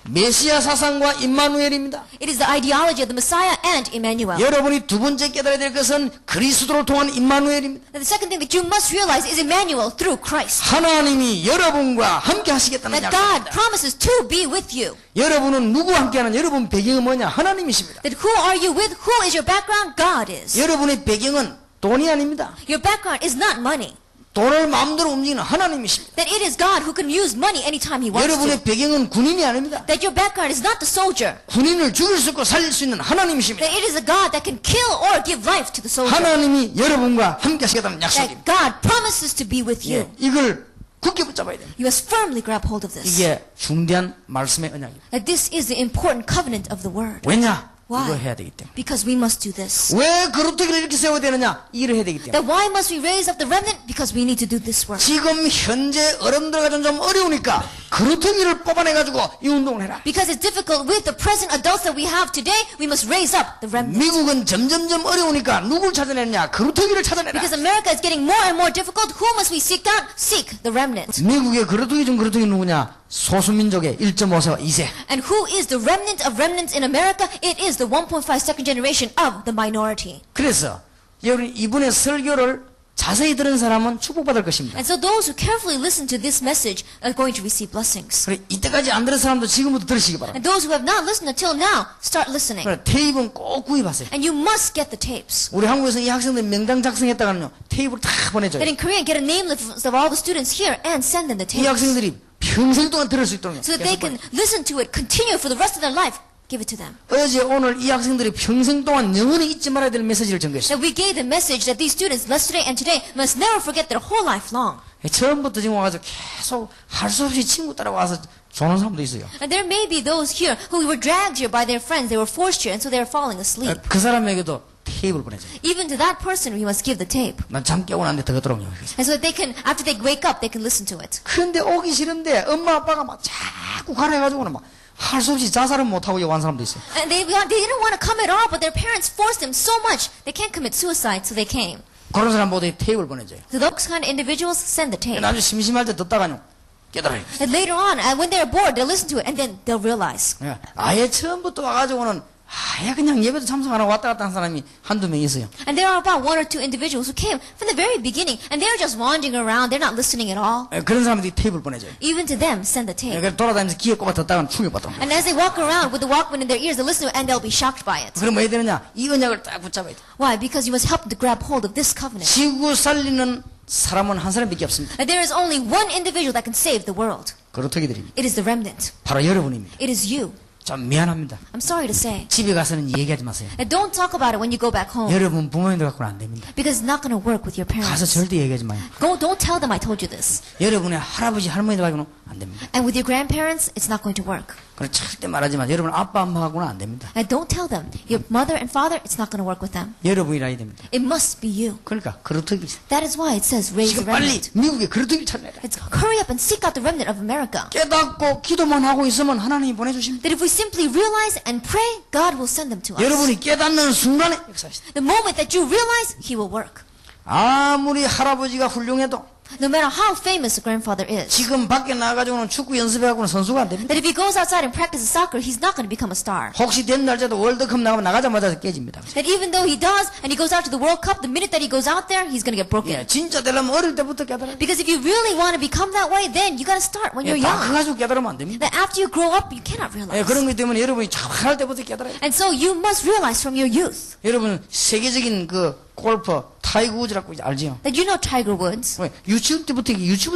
메시아 사상과 임마누엘입니다. it is the ideology of the Messiah and Emmanuel. 여러분이 두 번째 깨달아야 될 것은 그리스도를 통한 임마누엘입니다. And the second thing that you must realize is Emmanuel through Christ. 하나님이 여러분과 함께 하시겠다는 That God 약속입니다. promises to be with you. 여러분은 누구와 함께하는 여러분 배경은 뭐냐? 하나님이십니다. That who are you with? Who is your background? God is. 여러분의 배경은 돈이 아닙니다. Your background is not money. 돈을 마음대로 움직이는 하나님이십니다. That it is God who can use money anytime He wants to. 여러분의 배경은 군인이 아닙니다. That your background is not the soldier. 군인을 죽일 수 있고 살릴 수 있는 하나님이십니다. That it is a God that can kill or give life to the soldier. 하나님이 여러분과 함께 하시겠다는 That 약속입니다. God promises to be with you. 이걸 굳게 붙잡아야 됩니다. You must firmly grab hold of this. 이게 중대한 말씀의 언약입니다. That this is the important covenant of the word. 왜냐? Why? 이거 해야 되기 때문에. Because we must do this. 왜 거루터기를 이렇게 세워야 되느냐? 이 일을 해야 되기 때문에. That why must we raise up the remnant? Because we need to do this work. 지금 현재 어른들과 좀 어려우니까 거루터기를 뽑아내가지고 이 운동을 해라. Because it's difficult with the present adults that we have today, we must raise up the remnant. 미국은 점점점 어려우니까 누굴 찾아내느냐? 거루터기를 찾아내라. Because America is getting more and more difficult, who must we seek out? Seek the remnant. 미국의 거루터기 중 거루터기 누구냐? 소수민족의 1.5세와 2세. And who is the remnant of remnants in America? It is the 1.5 second generation of the minority. 그래서 여러분 이분의 설교를 자세히 들은 사람은 축복받을 것입니다. And so those who carefully listen to this message are going to receive blessings. 그래 이때까지 안 들은 사람도 지금부터 들으시기 바랍니다. And those who have not listened until now, start listening. 그래 테이프는 꼭 구입하세요. And you must get the tapes. 우리 한국에서 이 학생들 명단 작성했다가는요 테이프를 다 보내줘요. That in Korea, get a name list of all the students here and send them the 이 tapes. 학생들이 평생 동안 들을 수 있도록 So that they can listen to it, continue for the rest of their life. Give it to them. 어제 오늘 이 학생들이 평생 동안 영원히 잊지 말아야 될 메시지를 전거했어요. That we gave the message that these students, yesterday and today, must never forget their whole life long. 처음부터 지금 와서 계속 할 수 없이 친구 따라와서 조는 사람도 있어요. And there may be those here who were dragged here by their friends. They were forced here, and so they are falling asleep. 그 사람에게도 테이프를 보내줘요. Even to that person, we must give the tape. 난 잠 깨고 난데 더 그토록요. And so that they can, after they wake up, they can listen to it. 그런데 오기 싫은데 엄마 아빠가 막 자꾸 가래가지고는 막 할 수 없이 자살은 못하고 여간 사람도 있어요. And they didn't want to come at all, but their parents forced them so much, they can't commit suicide, so they came. 그런 사람 모두 테이프를 보내줘요. So those kind of individuals send the tape. 나중에 심심할 때 듣다가요 깨달아요. And later on, when they're bored, they'll listen to it, and then they'll realize. 아예 처음부터 와가지고는 아예 그냥 예배도 참석 안 하고 왔다 갔다 한 사람이 한두 명 있어요. And there are about 1 or 2 individuals who came from the very beginning, and they're just wandering around, they're not listening at all. 그런 사람들이 테이프를 보내줘요. Even to them, send the tape. 그래서 돌아다니면서 귀에 꼽아 듣다가는 충격받더라고요. And as they walk around with the Walkman in their ears, they listen to it, and they'll be shocked by it. 그럼 뭐 해야 되느냐? 이 언약을 딱 붙잡아야 돼. Why? Because you must help them to grab hold of this covenant. 지구 살리는 사람은 한 사람밖에 없습니다. And there is only one individual that can save the world. 거루터기들입니다. It is the remnant. 바로 여러분입니다. It is you. 좀 미안합니다. I'm sorry to say. 집에 가서는 얘기하지 마세요. And don't talk about it when you go back home. 여러분 부모님들 갖고는 안 됩니다. Because it's not going to work with your 가서 parents. 절대 얘기하지 마요. Don't tell them I told you this. 여러분의 할아버지 할머니들 갖고는 안 됩니다. And with your grandparents, it's not going to work. 그럼 절대 말하지 마. 여러분 아빠 엄마하고는 안 됩니다. And don't tell them. Your mother and father, it's not going to work with them. 여러분이라야 됩니다. It must be you. 그러니까 그렇듯이 That is why it says raise the 지금 빨리 remnant. 미국에 그렇듯이 찾아내라. It's hurry up and seek out the remnant of America. 깨닫고 기도만 하고 있으면 하나님이 보내주십니다. That if we simply realize and pray, God will send them to us. 여러분이 깨닫는 순간에 역사하시다. The moment that you realize, He will work. 아무리 할아버지가 훌륭해도 No matter how famous a grandfather is. 지금 밖에 나가가지고는 축구 연습해갖고는 선수가 안 됩니다. That if he goes outside and practices soccer, he's not going to become a star. 혹시 된 날짜도 월드컵 나가면 나가자마자 깨집니다. That even though he does, and he goes out to the World Cup, the minute that he goes out there, he's going to get broken. 예, 진짜 되려면 어릴 때부터 깨달아야 돼. Because if you really want to become that way, then you got to start when you're 다 young. 커가지고 깨달으면 안 됩니다. That after you grow up, you cannot 예, realize. 그런 것 때문에 여러분이 잘할 때부터 깨달아야 돼. And so you must realize from your youth. 여러분 세계적인 그 골퍼 타이거 우즈라고 알지요? That you know Tiger Woods. 유치부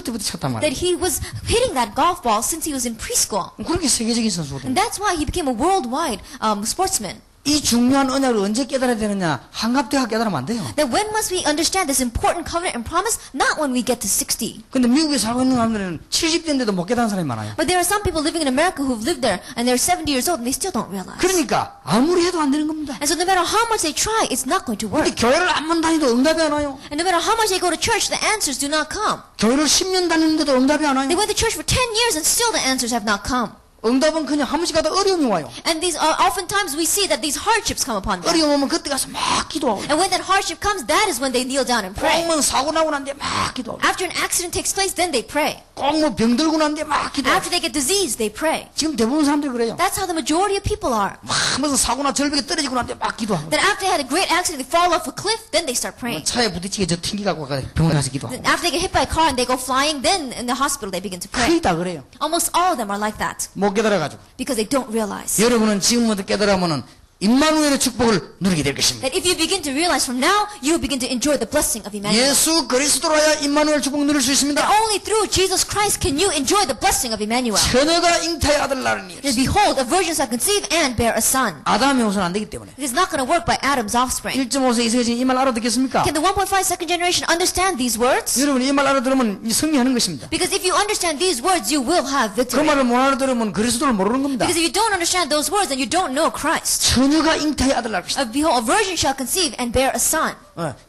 때부터 쳤단 말이에요. That he was hitting that golf ball since he was in preschool. 그렇게 세계적인 선수가 And 됩니다. that's why he became a worldwide sportsman. 이 중요한 언약을 언제 깨달아야 되느냐? 한갑대가 깨달으면 안 돼요. That when must we understand this important covenant and promise? Not when we get to 60. 근데 미국에 살고 있는 사람들은 70대인데도 못 깨달은 사람이 많아요. But there are some people living in America who've lived there and they're 70 years old and they still don't realize. 그러니까 아무리 해도 안 되는 겁니다. And so no matter how much they try, it's not going to 근데 work. 교회를 안만 다니도 응답이 안 와요. And no matter how much they go to church, the answers do not come. 교회를 10년 다니는데도 응답이 안 They 와요. went to church for 10 years and still the answers have not come. 응답은 그냥 한 번씩 가다 어려움이 와요. And these oftentimes we see that these hardships come upon them. 어려움 오면 그때 가서 막 기도하고 And when that hardship comes, that is when they kneel down and pray. 꼭뭐 사고 나고 난 뒤에 막 기도하고 After an accident takes place, then they pray. 꼭 뭐 병 들고 난 뒤에 막 기도하고 After they get disease, they pray. 지금 대부분 사람들이 그래요. That's how the majority of people are. 막 무슨 사고나 절벽에 떨어지고 난 뒤에 막 기도하고 Then after they had a great accident, they fall off a cliff, then they start praying. 차에 부딪히게 저 튕기갖고 병원에 가서 기도하고 Then after they get hit by a car and they go flying, then in the hospital they begin to pray. 거의 다 그래요. Almost all of them are like that 못 깨달아가지고 because they don't realize 여러분은 지금부터 깨달으면은 임마누엘의 축복을 누리게 될 것입니다. that if you begin to realize from now, you will begin to enjoy the blessing of Emmanuel. 예수 그리스도로야 임마누엘 축복 누릴 수 있습니다. That only through Jesus Christ can you enjoy the blessing of Emmanuel. 처녀가 잉타의 아들 낳으니 And behold, a virgin shall conceive and bear a son. 아담의 후손은 안 되기 때문에 It is not going to work by Adam's offspring. 1.5세 이세진 이 말 알아듣겠습니까? Can the 1.5 second generation understand these words? 여러분 이 말 알아들으면 이 승리하는 것입니다. Because if you understand these words, you will have 그 victory. 말을 못 알아들으면 그리스도를 모르는 겁니다. Because if you don't understand those words, then you don't know Christ. 처녀가 잉타의 아들 낳을 것이다. Behold, a virgin shall conceive and bear a son.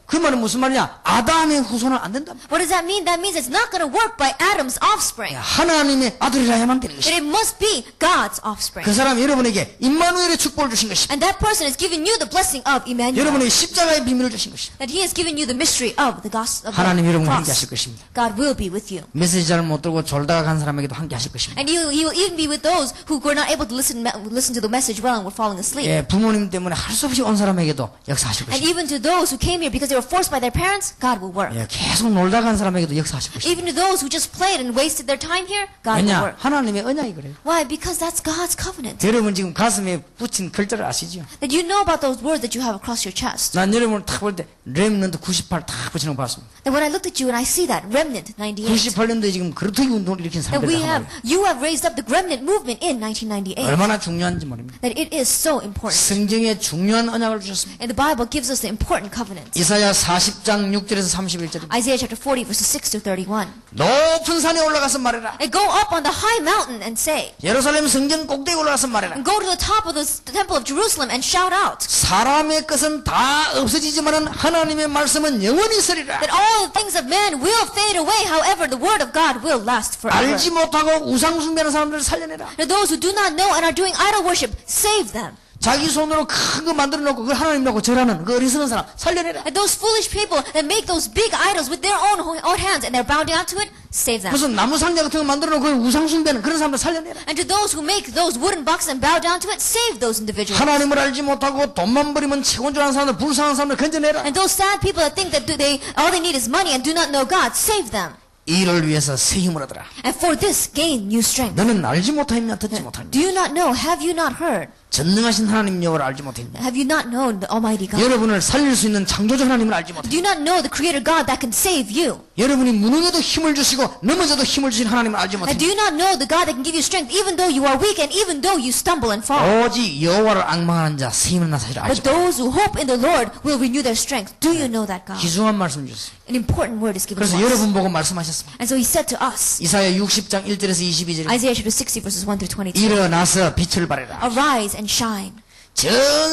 그 말은 무슨 말이냐? 아담의 후손은 안 된다. What does that mean? That means it's not going to work by Adam's offspring. 하나님의 아들이라야만 되는 That 것이다. it must be God's offspring. 그 사람 여러분에게 임마누엘의 축복을 주신 것이다. And that person is giving you the blessing of Emmanuel. 여러분에게 십자가의 비밀을 주신 것이다. That he has given you the mystery of the gospel of 하나님 the 여러분과 함께 하실 cross. 것입니다. God will be with you. 메시지 잘 못 들고 졸다가 간 사람에게도 함께 하실 것입니다. And he will even be with those who were not able to listen to the message well and were falling asleep. 예, 부모님 때문에 할 수 없이 온 사람에게도 역사하실 And 것입니다. even to those who came here because they were forced by their parents, God will work. 예, 계속 놀다 간 사람에게도 역사하실 것입니다. Even to those who just played and wasted their time here, God will 왜냐? work. 하나님의 언약이 그래요. Why? Because that's God's covenant. 여러분 지금 가슴에 붙인 글자를 아시죠? That you know about those words that you have across your chest. 난 여러분을 딱 볼 때 렘넌트 98 딱 붙이는 거 봤습니다. That when I looked at you and I see that remnant 98. 98년도에 지금 그루터기 운동을 일으킨 That 사람들이 you have raised up the remnant movement in 1998. 얼마나 중요한지 모릅니다. That it is so important. 성경에 중요한 언약을 주셨습니다. And the Bible gives us the important covenant. 이사야 40장 6절에서 31절입니다. Isaiah chapter 40 verses 6 to 31. 높은 산에 올라가서 말해라. And go up on the high mountain and say, 예루살렘 성전 꼭대기 올라가서 말해라. and go to the top of the temple of Jerusalem and shout out 사람의 것은 다 없어지지만은 하나님의 말씀은 영원히 있으리라. that all the things of man will fade away, however the word of God will last forever. 알지 못하고 우상 숭배하는 사람들을 살려내라. That those who do not know and are doing idol worship, save them. 자기 손으로 큰 거 만들어 놓고 그걸 하나님 놓고 절하는 그 어리석은 사람 살려내라. And those foolish people that make those big idols with their own hands and they're bowing down to it, save them. 무슨 나무 상자 같은 거 만들어 놓고 우상 숭배하는 그런 사람들 살려내라. And to those who make those wooden boxes and bow down to it, save those individuals. 하나님을 알지 못하고 돈만 버리면 최고인 줄 아는 사람들 불쌍한 사람들 건져내라. And those sad people that think that all they need is money and do not know God, save them. 이를 위해서 새 힘을 얻으라. And for this, gain new strength. 너는 알지 못하였냐 듣지 못하였냐. Do you not know? Have you not heard? 전능하신 하나님 여호와를 알지 못했냐? Have you not known the Almighty God? 여러분을 살릴 수 있는 창조주 하나님을 알지 못했냐? Do you not know the Creator God that can save you? 여러분이 무능해도 힘을 주시고 넘어져도 힘을 주신 하나님을 알지 And 못했냐? do you not know the God that can give you strength even though you are weak and even though you stumble and fall? 오직 여호와를 앙망하는 자 세임은 나 사실 알지 But 못했냐? those who hope in the Lord will renew their strength. Do you know that God? 귀중한 말씀 주셨어요. An important word is given 그래서 to us. 여러분 보고 말씀하셨습니다. And so he said to us, 이사야 60장 1절에서 22절 Isaiah chapter 60 verses 1 through 22, 일어나서 빛을 발해라. Arise and shine, 전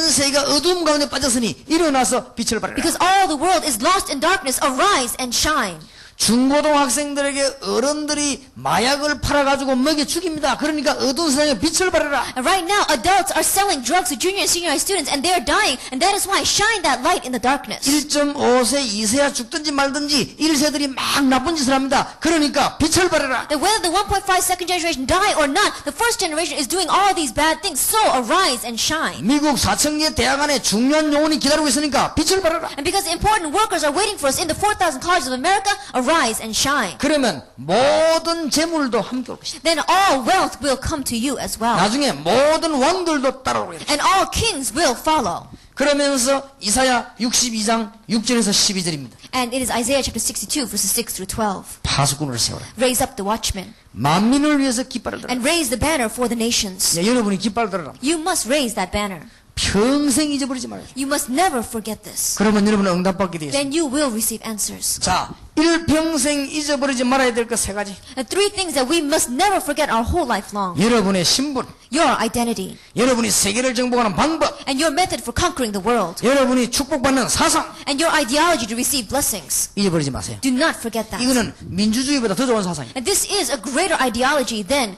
세계가 어두움 가운데 빠졌으니 일어나서 빛을 발해라. because all the world is lost in darkness. Arise and shine. 중고등학생들에게 어른들이 마약을 팔아가지고 먹여 죽입니다. 그러니까 어두운 세상에 빛을 발해라. And right now, adults are selling drugs to junior and senior high students, and they are dying, and that is why shine that light in the darkness. 1.5세, 2세야 죽든지 말든지 1세들이 막 나쁜 짓을 합니다. 그러니까 빛을 발해라. That whether the 1.5 second generation die or not, the first generation is doing all these bad things. So arise and shine. 미국 4,000개 대학 안에 중요한 요원이 기다리고 있으니까 빛을 발해라. And because important workers are waiting for us in the 4,000 colleges of America, arise and shine. 그러면 모든 재물도 함께 올 것이다. Then all wealth will come to you as well. 나중에 모든 왕들도 따라오게 돼. And all kings will follow. 그러면서 이사야 62장 6절에서 12절입니다. And it is Isaiah chapter 62 verses 6 through 12. 파수꾼을 세워라. Raise up the watchmen 만민을 위해서 깃발을 들어라. and raise the banner for the nations. 야, 여러분이 깃발 들어라. You must raise that banner. 평생 잊어버리지 말아요. You must never forget this. 그러면 여러분은 응답받게 되어 있습니다. Then you will receive answers. 자, 일평생 잊어버리지 말아야 될 것 세 가지. The three things that we must never forget our whole life long. 여러분의 신분, Your identity 여러분이 세계를 정복하는 방법, and your method for conquering the world 여러분이 축복받는 사상, and your ideology to receive blessings. 잊어버리지 마세요. Do not forget that. 이거는 민주주의보다 더 좋은 사상이에요. And this is a greater ideology than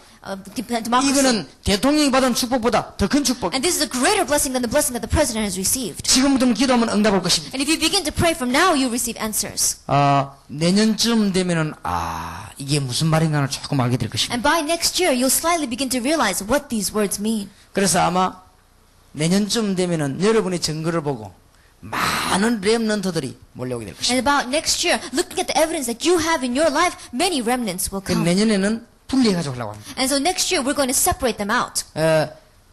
democracy. 이거는 대통령이 받은 축복보다 더 큰 축복. And this is a greater blessing than the blessing that the president has received. 지금부터 기도하면 응답 올 것입니다. And if you begin to pray from now, you receive answers. 내년쯤 되면은 이게 무슨 말인가를 조금 알게 될 것입니다. And by next year, you'll slightly begin to realize what these words mean. 그래서 아마 내년쯤 되면은 여러분의 증거를 보고 많은 렘넌트들이 몰려오게 될 것입니다. And about next year, looking at the evidence that you have in your life, many remnants will come. 내년에는 분리해가지고 하려고 합니다. And so next year, we're going to separate them out.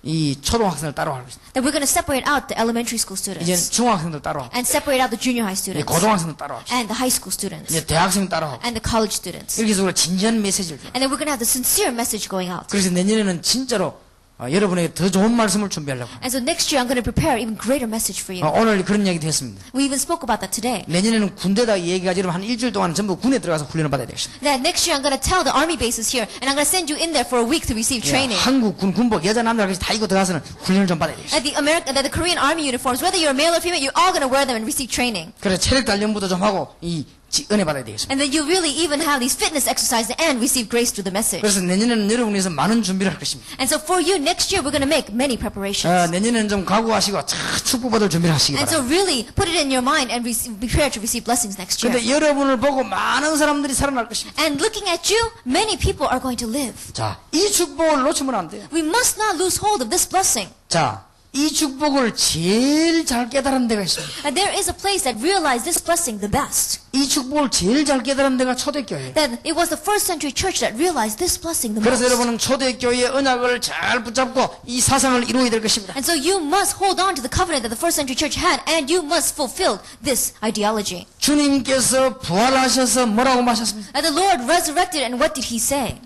이 초등학생들 따로 하고 있습니다. That we're going to separate out the elementary school 이제 students 중학생들 따로 하고, and separate out the junior high 이제 students 고등학생들 따로 하고, and the high school students 이제 대학생 따로 하고, and the college students. 이렇게 해서 우리가 진지한 메시지를 줘요. And then we're going to have the sincere message going out. 그래서 내년에는 진짜로 여러분에게 더 좋은 말씀을 준비하려고 합니다. And so next year, I'm going to prepare even greater message for you. 오늘 그런 이야기도 했습니다. We even spoke about that today. 내년에는 군대다 얘기가 여러분 한 일주일 동안 전부 군에 들어가서 훈련을 받아야 되겠습니다. That next year, I'm going to tell the army bases here, and I'm going to send you in there for a week to receive training. 한국 군복 여자 남자 같이 다 입고 들어가서는 훈련을 좀 받아야 되겠습니다. That the Korean army uniforms, whether you're male or female, you're all going to wear them and receive training. 그래서 체력 단련부터 좀 하고 은혜 받아야 되겠습니다. And then you really even have these fitness exercises and receive grace through the message. 그래서 내년에는 여러분을 위해서 많은 준비를 할 것입니다. And so for you, next year, we're going to make many preparations. 내년에는 좀 각오하시고 축복받을 준비를 하시기 And so 바랍니다. really put it in your mind and be prepared to receive blessings next year. 그런데 여러분을 보고 많은 사람들이 살아날 것입니다. And looking at you, many people are going to live. 자, 이 축복을 놓치면 안 돼요. We must not lose hold of this blessing. 자, 이 축복을 제일 잘 깨달은 데가 있습니다. And there is a place that realized this blessing the best. 이 축복을 제일 잘 깨달은 데가 초대교회예요. That it was the first century church that realized this blessing the 그래서 most. 여러분은 초대교회의 언약을 잘 붙잡고 이 사상을 이루어야 될 것입니다. And so you must hold on to the covenant that the first century church had, and you must fulfill this ideology. 주님께서 부활하셔서 뭐라고 마셨습니까? And the Lord resurrected, and what did he say?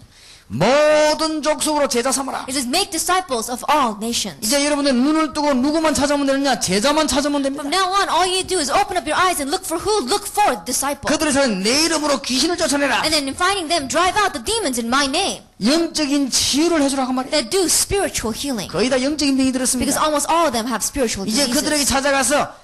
모든 족속으로 제자 삼아라. It says, make disciples of all nations. 이제 여러분들 눈을 뜨고 누구만 찾아오면 되느냐? 제자만 찾아오면 됩니다. From now on, all you do is open up your eyes and look for who? Look for disciples. 그들에서 내 이름으로 귀신을 쫓아내라. And then in finding them, drive out the demons in my name. 영적인 치유를 해주라고 말이에요. That do spiritual healing. 거의 다 영적인 병이 Because 들었습니다. almost all of them have spiritual 이제 그들에게 diseases. 찾아가서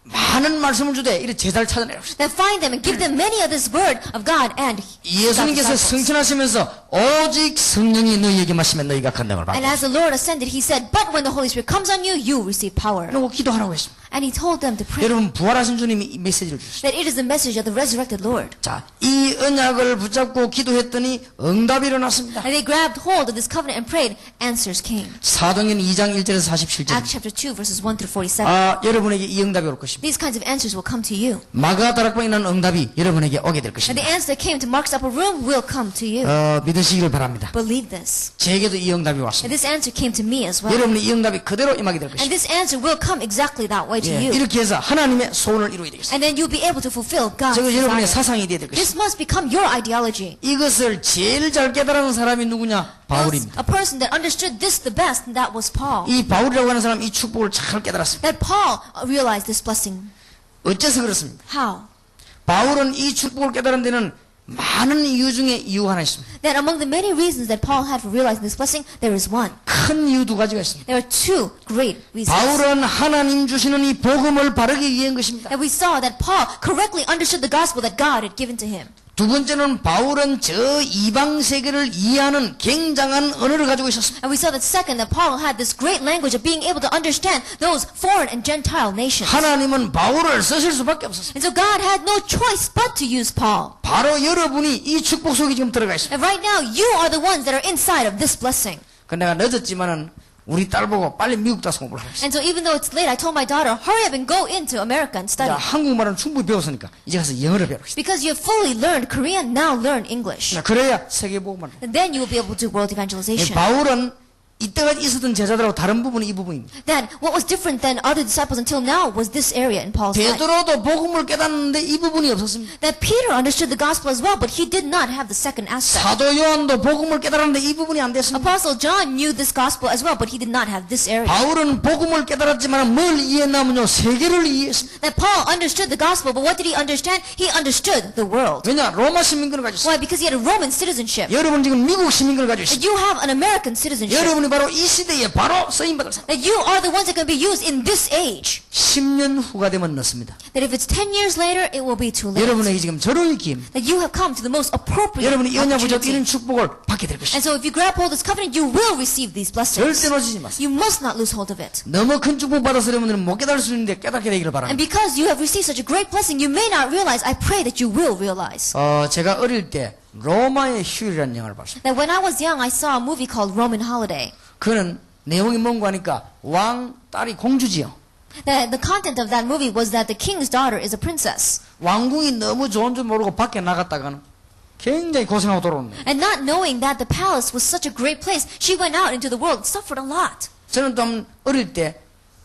많은 말씀을 주되 이렇게 제자를 찾아내라. That find them and give them many of this word of God and 예수님께서 disciples. 승천하시면서 오직 성령이 너희에게 마시면 너희가 간당을 And 받고 as the Lord ascended, he said, but when the Holy Spirit comes on you, you receive power. 그러고 기도하라고 했습니다. And he told them to pray. 여러분 부활하신 주님이 이 메시지를 주셨어요. That it is the message of the resurrected Lord. 자, 이 언약을 붙잡고 기도했더니 응답이 일어났습니다. And they grabbed hold of this covenant and prayed. Answers came. 사도행전 2장 1절에서 47절. Acts chapter 2 verses 1 through 47. 여러분에게 이 응답이 올 것입니다. These kinds of answers will come to you. 마가 다락방에 난 응답이 여러분에게 오게 될 And 것입니다. the answer that came to Mark's upper room will come to you. 믿음 믿으시기를 바랍니다. Believe this. 제게도 이 응답이 And 왔습니다. this answer came to me as well. 여러분의 이 응답이 그대로 임하게 될 And 것입니다. this answer will come exactly that way to 예, you. 이렇게 해서 하나님의 소원을 이루어야 되겠습니다. And then you'll be able to fulfill God's 저거 여러분의 desire. 사상이 되어야 될 This 것입니다. must become your ideology. 이것을 제일 잘 깨달은 사람이 누구냐? 바울입니다. A person that understood this the best, and that was Paul. 이 바울이라고 하는 사람 이 축복을 잘 깨달았습니다. That Paul realized this blessing. 어째서 그렇습니까? How? 바울은 이 축복을 깨달은 데는 많은 이유 중에 이유 하나 있습니다. That among the many reasons that Paul had for realizing this blessing, there is one. 큰 이유 두 가지가 있습니다. There are two great reasons. 바울은 하나님 주시는 이 복음을 바르게 이해한 것입니다. That we saw that Paul correctly understood the gospel that God had given to him. 두 번째는 바울은 저 이방 세계를 이해하는 굉장한 언어를 가지고 있었습니다. And we saw that second, that Paul had this great language of being able to understand those foreign and Gentile nations. 하나님은 바울을 쓰실 수밖에 없었습니다. And so God had no choice but to use Paul. 바로 여러분이 이 축복 속에 지금 들어가 있습니다. And right now, you are the ones that are inside of this blessing. 그 내가 늦었지만은 우리 딸 보고 빨리 미국 가서 공부를 하겠습니다. And so even though it's late, I told my daughter, hurry up and go into America and study. 자, 한국말은 충분히 배웠으니까 이제 가서 영어를 배우겠습니다. Because you have fully learned Korean, now learn English. 자, 그래야 세계 복음을. And then you will be able to do world evangelization. 바울은 이때까지 있었던 제자들하고 다른 부분이 이 부분입니다. That what was different than other disciples until now was this area in Paul's life. 베드로도 복음을 깨닫는데 이 부분이 없었습니다. That Peter understood the gospel as well, but he did not have the second aspect. 사도 요한도 복음을 깨달았는데 이 부분이 안 됐습니다. Apostle John knew this gospel as well, but he did not have this area. 바울은 복음을 깨달았지만 뭘 이해했냐면요, 세계를 이해했습니다. That Paul understood the gospel, but what did he understand? He understood the world. 왜냐, 로마 시민권을 가지고 있습니다. Why? Because he had a Roman citizenship. 여러분 지금 미국 시민권을 가지고 That 있습니다. you have an American citizenship. 여러분이 바로 이 시대에 바로 쓰임받을 사람. That you are the ones that can be used in this age. 10년 후가 되면 늦습니다. That if it's 10 years later, it will be too late. 여러분에게 지금 저럴 기회입니다. That you have come to the most appropriate 여러분이 이 언약 부족 이런 opportunity. 축복을 받게 될 것입니다. And so if you grab hold of this covenant, you will receive these blessings. 절대 놓치지 마세요. You must not lose hold of it. 너무 큰 축복 받아서 여러분들은 못 깨달을 수 있는데 깨닫게 되기를 And 바랍니다. because you have received such a great blessing, you may not realize, I pray that you will realize. 제가 어릴 때 로마의 휴일이라는 영화를 봤습니다. That when I was young, I saw a movie called Roman Holiday. 그는 내용이 뭔가 하니까 왕 딸이 공주지요. The content of that movie was that the king's daughter is a princess. 왕궁이 너무 좋은 줄 모르고 밖에 나갔다가는 굉장히 고생하고 돌아옵니다. And not knowing that the palace was such a great place, she went out into the world and suffered a lot. 저는 좀 어릴 때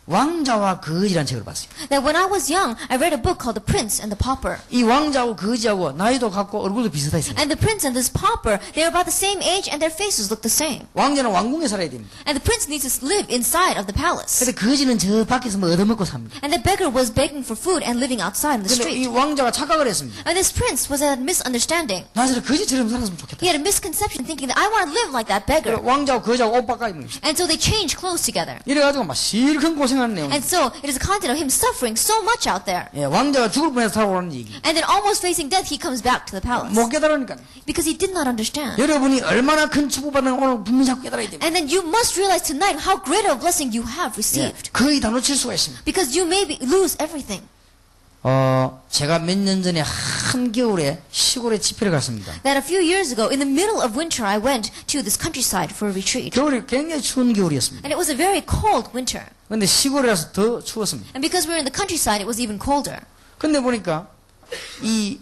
왕자와 거지라는 책을 봤어요. That when I was young, I read a book called The Prince and the Pauper. 이 왕자하고 거지하고 나이도 같고 얼굴도 비슷했어요. And the prince and this pauper, they are about the same age and their faces look the same. 왕자는 왕궁에 살아야 됩니다. And the prince needs to live inside of the palace. 근데 거지는 저 밖에서 뭐 얻어먹고 삽니다. And the beggar was begging for food and living outside in the 근데 이 street. 왕자가 착각을 했습니다. And this prince was at a misunderstanding. 나 저런 거지처럼 살았으면 좋겠다. He had a misconception thinking that I want to live like that beggar. 그래, 왕자하고 거지하고 옷 바꿔 입는 거죠. And so they changed clothes together. 이래가지고 막 실컷 고생하는 내용. And so it is a content of him suffering so much out there. 예, 왕자가 죽을 뻔해서 살아오는 얘기. And then almost facing death, he comes back to the palace. 못 깨달으니까. Because he did not understand. 여러분이 얼마나 큰 축복받는 오늘 분명히 자꾸 깨달아야 됩니다. And then you must realize tonight how great a blessing you have 예, received. 거의 다 놓칠 수가 있습니다. Because you may lose everything. 제가 몇 년 전에 한겨울에 시골에 집회를 갔습니다. That a few years ago, in the middle of winter, I went to this countryside for a retreat. 겨울이 굉장히 추운 겨울이었습니다. And it was a very cold winter. 근데 시골이라서 더 추웠습니다. And because we were in the countryside, it was even colder. 근데 보니까 이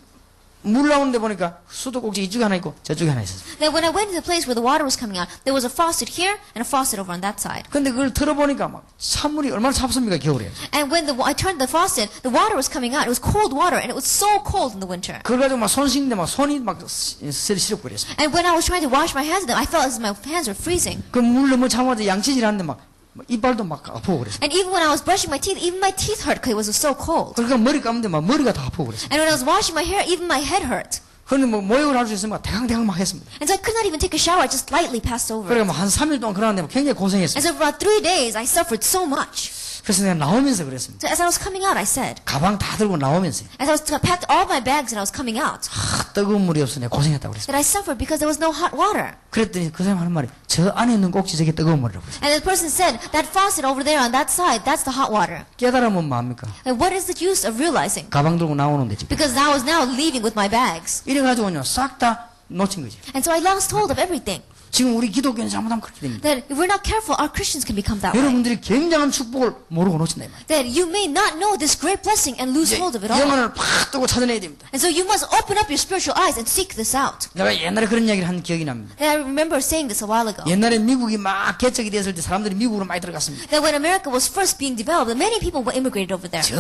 물 나오는 데 보니까 수도꼭지 이쪽에 하나 있고 저쪽에 하나 있었어요. Then when I went to the place where the water was coming out, there was a faucet here and a faucet over on that side. 근데 그걸 틀어보니까 막 찬물이 얼마나 차갑습니까 겨울에. And when I turned the faucet, the water was coming out. It was cold water, and it was so cold in the winter. 그걸 가지고 막 손 씻는데 막 손이 막 시렵고 그랬어요. And when I was trying to wash my hands with them, I felt as if my hands were freezing. 그 물 너무 차가워서 양치질 하는데 막 이빨도 막 아프고 그랬어요. And even when I was brushing my teeth, even my teeth hurt because it was so cold. 그러니까 머리 감는데 막 머리가 다 아프고 그랬어요. And when I was washing my hair, even my head hurt. 그런데 뭐 모욕을 할 수 있으면 대강대강 막 했습니다. And so I could not even take a shower. I just lightly passed over. 그러니까 뭐한 3일 동안 그러는데 굉장히 And 고생했어요. so for about 3 days, I suffered so much. 그래서 내가 나오면서 그랬습니다. So as I was coming out, I said, 가방 다 들고 나오면서요. as I was packed all my bags and I was coming out, 뜨거운 물이 없어 내가 고생했다고 그랬어요. that I suffered because there was no hot water. 그랬더니 그 사람 하는 말이 저 안에 있는 꼭지 저게 뜨거운 물이라고 그랬어요. And the person said, that faucet over there on that side, that's the hot water. 깨달으면 뭐합니까? And what is the use of realizing? 가방 들고 나오는데 지금. Because I was now leaving with my bags. 이래가지고요 싹 다 놓친 거지. And so I lost hold of everything. 지금 우리 기독교는 잘못하면 그렇게 됩니다. That if we're not careful, our Christians can become that way. 여러분들이 굉장한 축복을 모르고 놓친다 이 말이에요. That you may not know this great blessing and lose hold of it all. 영혼을 팍 뜨고 찾아내야 됩니다. And so you must open up your spiritual eyes and seek this out. 내가 옛날에 그런 이야기를 한 기억이 납니다. And I remember saying this a while ago. 옛날에 미국이 막 개척이 됐을 때 사람들이 미국으로 많이 들어갔습니다. That when America was first being developed, many people were immigrated over there. 저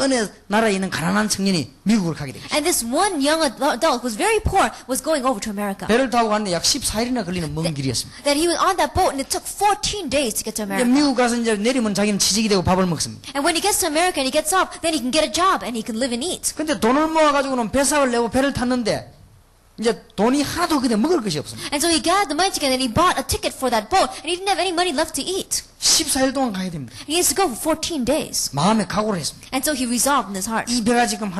어느 나라에 있는 가난한 청년이 미국을 가게 되겠죠. And this one young adult who was very poor was going over to America. 배를 타고 갔는데 약 14일이나 걸리는 먼 길이었습니다. That he was on that boat and it took 14 days to get to 이제 America. 미국 가서 이제 내리면 자기는 취직이 되고 밥을 먹습니다. And when he gets to America and he gets off, then he can get a job and he can live and eat. 근데 돈을 모아가지고는 배상을 내고 배를 탔는데 이제 돈이 하나도 그때 먹을 것이 없습니다. And so he gathered the money together and he bought a ticket for that boat and he didn't have any money left to eat. 14일 동안 가야 됩니다. He has to go for 14 days. 마음에 각오를 했습니다. And so he resolved in his heart. 이 배가 지금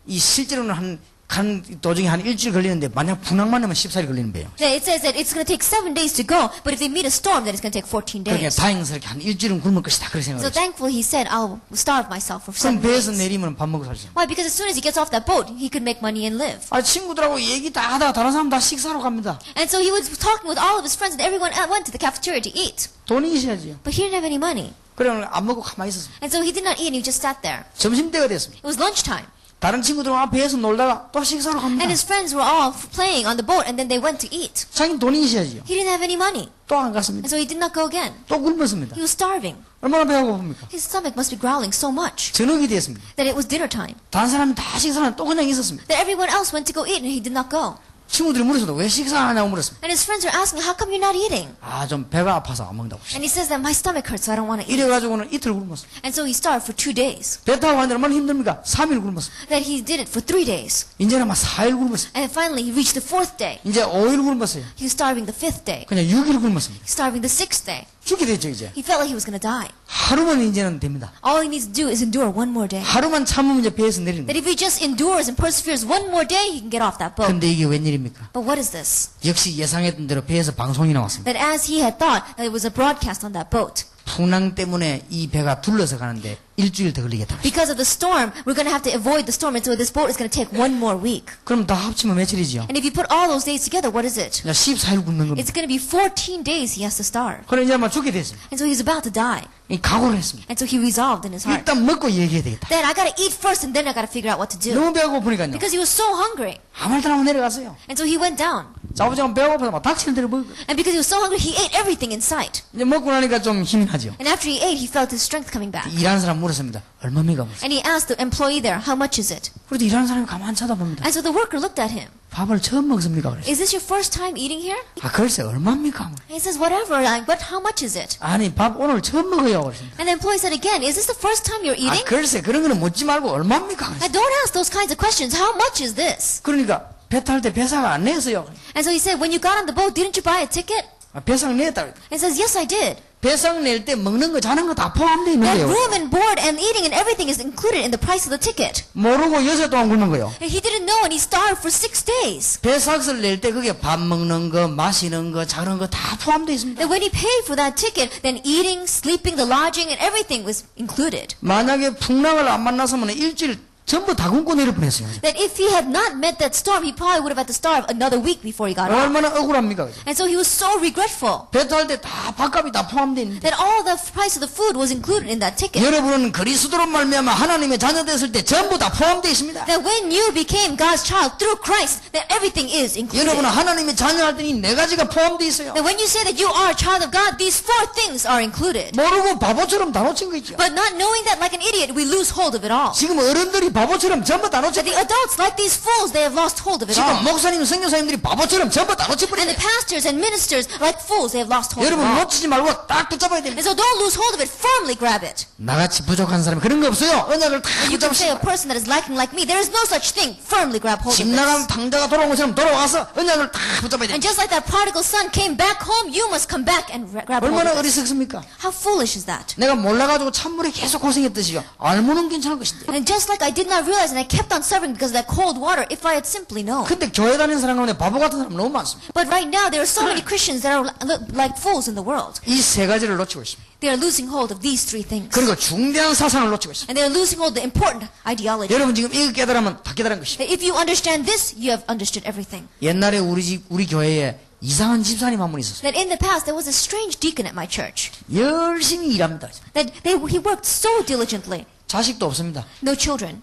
이 실제로는 간 도중에 한 일주일 걸리는데 만약 분황만 하면 14일 걸리는 배예요. Yeah, it says that it's going to take 7 days to go, but if they meet a storm, then it's going to take 14 그러니까 days. 다행스럽게 한 일주일은 굶을 것이다 그렇게 So 생각했어요. thankfully he said, I'll starve myself for 그럼 7 배에서 days. 내리면 밥 먹고 살 수 있어요. Why? Because as soon as he gets off that boat, he could make money and live. 친구들하고 얘기 다 하다가 다른 사람 다 식사하러 갑니다. And so he was talking with all of his friends and everyone went to the cafeteria to eat. 돈이 있어야지요. But he didn't have any money. 그래 안 먹고 가만히 있었습니다. And so he did not eat and he just sat there. 점심때가 됐습니다. It was lunchtime. 다른 친구들과 배에서 놀다가 또 식사하러 갑니다. And his friends were all playing on the boat and then they went to eat. 자기는 돈이 있어야지요. He didn't have any money. 또 안 갔습니다. And so he did not go again. 또 굶었습니다. He was starving. 얼마나 배가 고픕니까? His stomach must be growling so much 저녁이 됐습니다. that it was dinner time. 다른 사람이 다 식사하는 또 그냥 있었습니다. That everyone else went to go eat and he did not go. 친구들이 물었습니다. 왜 식사 안 하냐고 물었습니다. And his friends were asking, how come you're not eating? 좀 배가 아파서 안 먹는다고. And he says that my stomach hurts so I don't want to eat. 이래가지고는 이틀 굶었습니다. And so he starved for 2 days. 배 타고 가는데 얼마나 힘듭니까? 3일 굶었습니다. That he did it for 3 days. 이제는 막 4일 굶었습니다. And finally he reached the 4th day. 이제 5일 굶었어요. He was starving the 5th day. 그냥 6일 굶었습니다. He was starving the 6th day. 죽게 됐죠 이제. He felt like he was going to die. 하루만 이제는 됩니다. All he needs to do is endure one more day. 하루만 참으면 이제 배에서 내리는 That 거예요. if he just endures and perseveres one more day, he can get off that boat. 근데 이게 웬일입니까? But what is this? 역시 예상했던 대로 배에서 방송이 나왔습니다. That as he had thought, that it was a broadcast on that boat. 풍랑 때문에 이 배가 둘러서 가는데 일주일 더 걸리겠다. Because of the storm, we're going to have to avoid the storm, and so this boat is going to take 1 more week. 그럼 다 합치면 며칠이죠? And if you put all those days together, what is it? 14일 굶는 겁니다. It's going to be 14 days he has to starve. 그래 이제 막 죽게 됐습니다. And so he's about to die. 이 각오를 했습니다. And so he resolved in his heart. 일단 먹고 얘기해야 되겠다. Then I got to eat first, and then I got to figure out what to do. 너무 배가 고프니까요. Because he was so hungry. 아무 말 하고 내려갔어요. And so he went down. 자부자가 배가 고파서 막 닥치는 대로 먹고. And because he was so hungry, he ate everything in sight. 이제 먹고 나니까 좀 힘이 나죠. And after he ate, he felt his strength coming back. 일하는 사람 물었습니다. 얼마입니까? 물었어요. And he asked the employee there, how much is it? 그래도 일하는 사람이 가만히 쳐다봅니다. And so the worker looked at him. 밥을 처음 먹습니까? 그랬어요. Is this your first time eating here? 글쎄 얼마입니까? And he says, whatever, but how much is it? 아니 밥 오늘 처음 먹어요. 그랬습니다. And the employee said again, is this the first time you're eating? 글쎄 그런 거는 묻지 말고 얼마입니까? 그랬어요. And don't ask those kinds of questions. How much is this? 그러니까 배 탈 때 배상을 안 냈어요. And so he said, when you got on the boat, didn't you buy a ticket? 배상 냈다. And he says, yes, I did. 배상 낼 때 먹는 거 자는 거 다 포함되어 있는 That 거예요. room and board and eating and everything is included in the price of the ticket. 모르고 6일 동안 굶는 거예요. And he didn't know and he starved for 6 days. 배상을 낼 때 그게 밥 먹는 거, 마시는 거, 자는 거 다 포함되어 있습니다. That when he paid for that ticket, then eating, sleeping, the lodging, and everything was included. 만약에 풍랑을 안 만났으면 일주일 전부 다 굶고 내릴 뻔했어요. That if he had not met that storm, he probably would have had to starve another week before he got off. 얼마나 억울합니까? 그죠? And so he was so regretful 배 탈 때 다 밥값이 다 포함되어 있는데 that all the price of the food was included in that ticket. 여러분은 그리스도로 말미암아 하나님의 자녀 됐을 때 전부 다 포함되어 있습니다. That when you became God's child through Christ, that everything is included. 여러분은 하나님의 자녀 할 때는 이 4가지가 포함되어 있어요. That when you say that you are a child of God, these 4 things are included. 모르고 바보처럼 다 놓친 거 있죠. But not knowing that like an idiot, we lose hold of it all. 지금 어른들이 바보처럼 전부 다 놓쳤. That the adults, like these fools, they have lost hold of it 지금 all. 목사님, 선교사님들이 바보처럼 전부 다 And 놓쳐버려요. the pastors and ministers, like fools, they have lost hold of it 여러분 all. 놓치지 말고 딱 붙잡아야 됩니다. And so don't lose hold of it, firmly grab it. 나같이 부족한 사람이 그런 거 없어요. 언약을 다 You can say a 붙잡으시고 person that is lacking like me, there is no such thing. Firmly grab hold of 집 this. 나간 탕자가 돌아온 것처럼 돌아와서 언약을 다 붙잡아야 And 됩니다. just like that prodigal son came back home, you must come back and grab hold 얼마나 of this. 어리석습니까? How foolish is that? 내가 몰라가지고 찬물에 계속 고생했듯이요. 알면은 괜찮을 것인데. And just like I did not realize and I kept on suffering because of that cold water, if I had simply known. 근데 교회 다니는 사람 가운데 바보 같은 사람 너무 많습니다. But right now, there are so many Christians that are like fools in the world. 이 3가지를 놓치고 있습니다. They are losing hold of these 3 things. 그리고 중대한 사상을 놓치고 있습니다. And they are losing hold of the important ideology. 여러분 지금 이거 깨달으면 다 깨달은 것입니다. That if you understand this, you have understood everything. 옛날에 우리 교회에 이상한 집사님 한 분 있었어요. That in the past there was a strange deacon at my church. 열심히 일합니다. That he worked so diligently. 자식도 없습니다. No children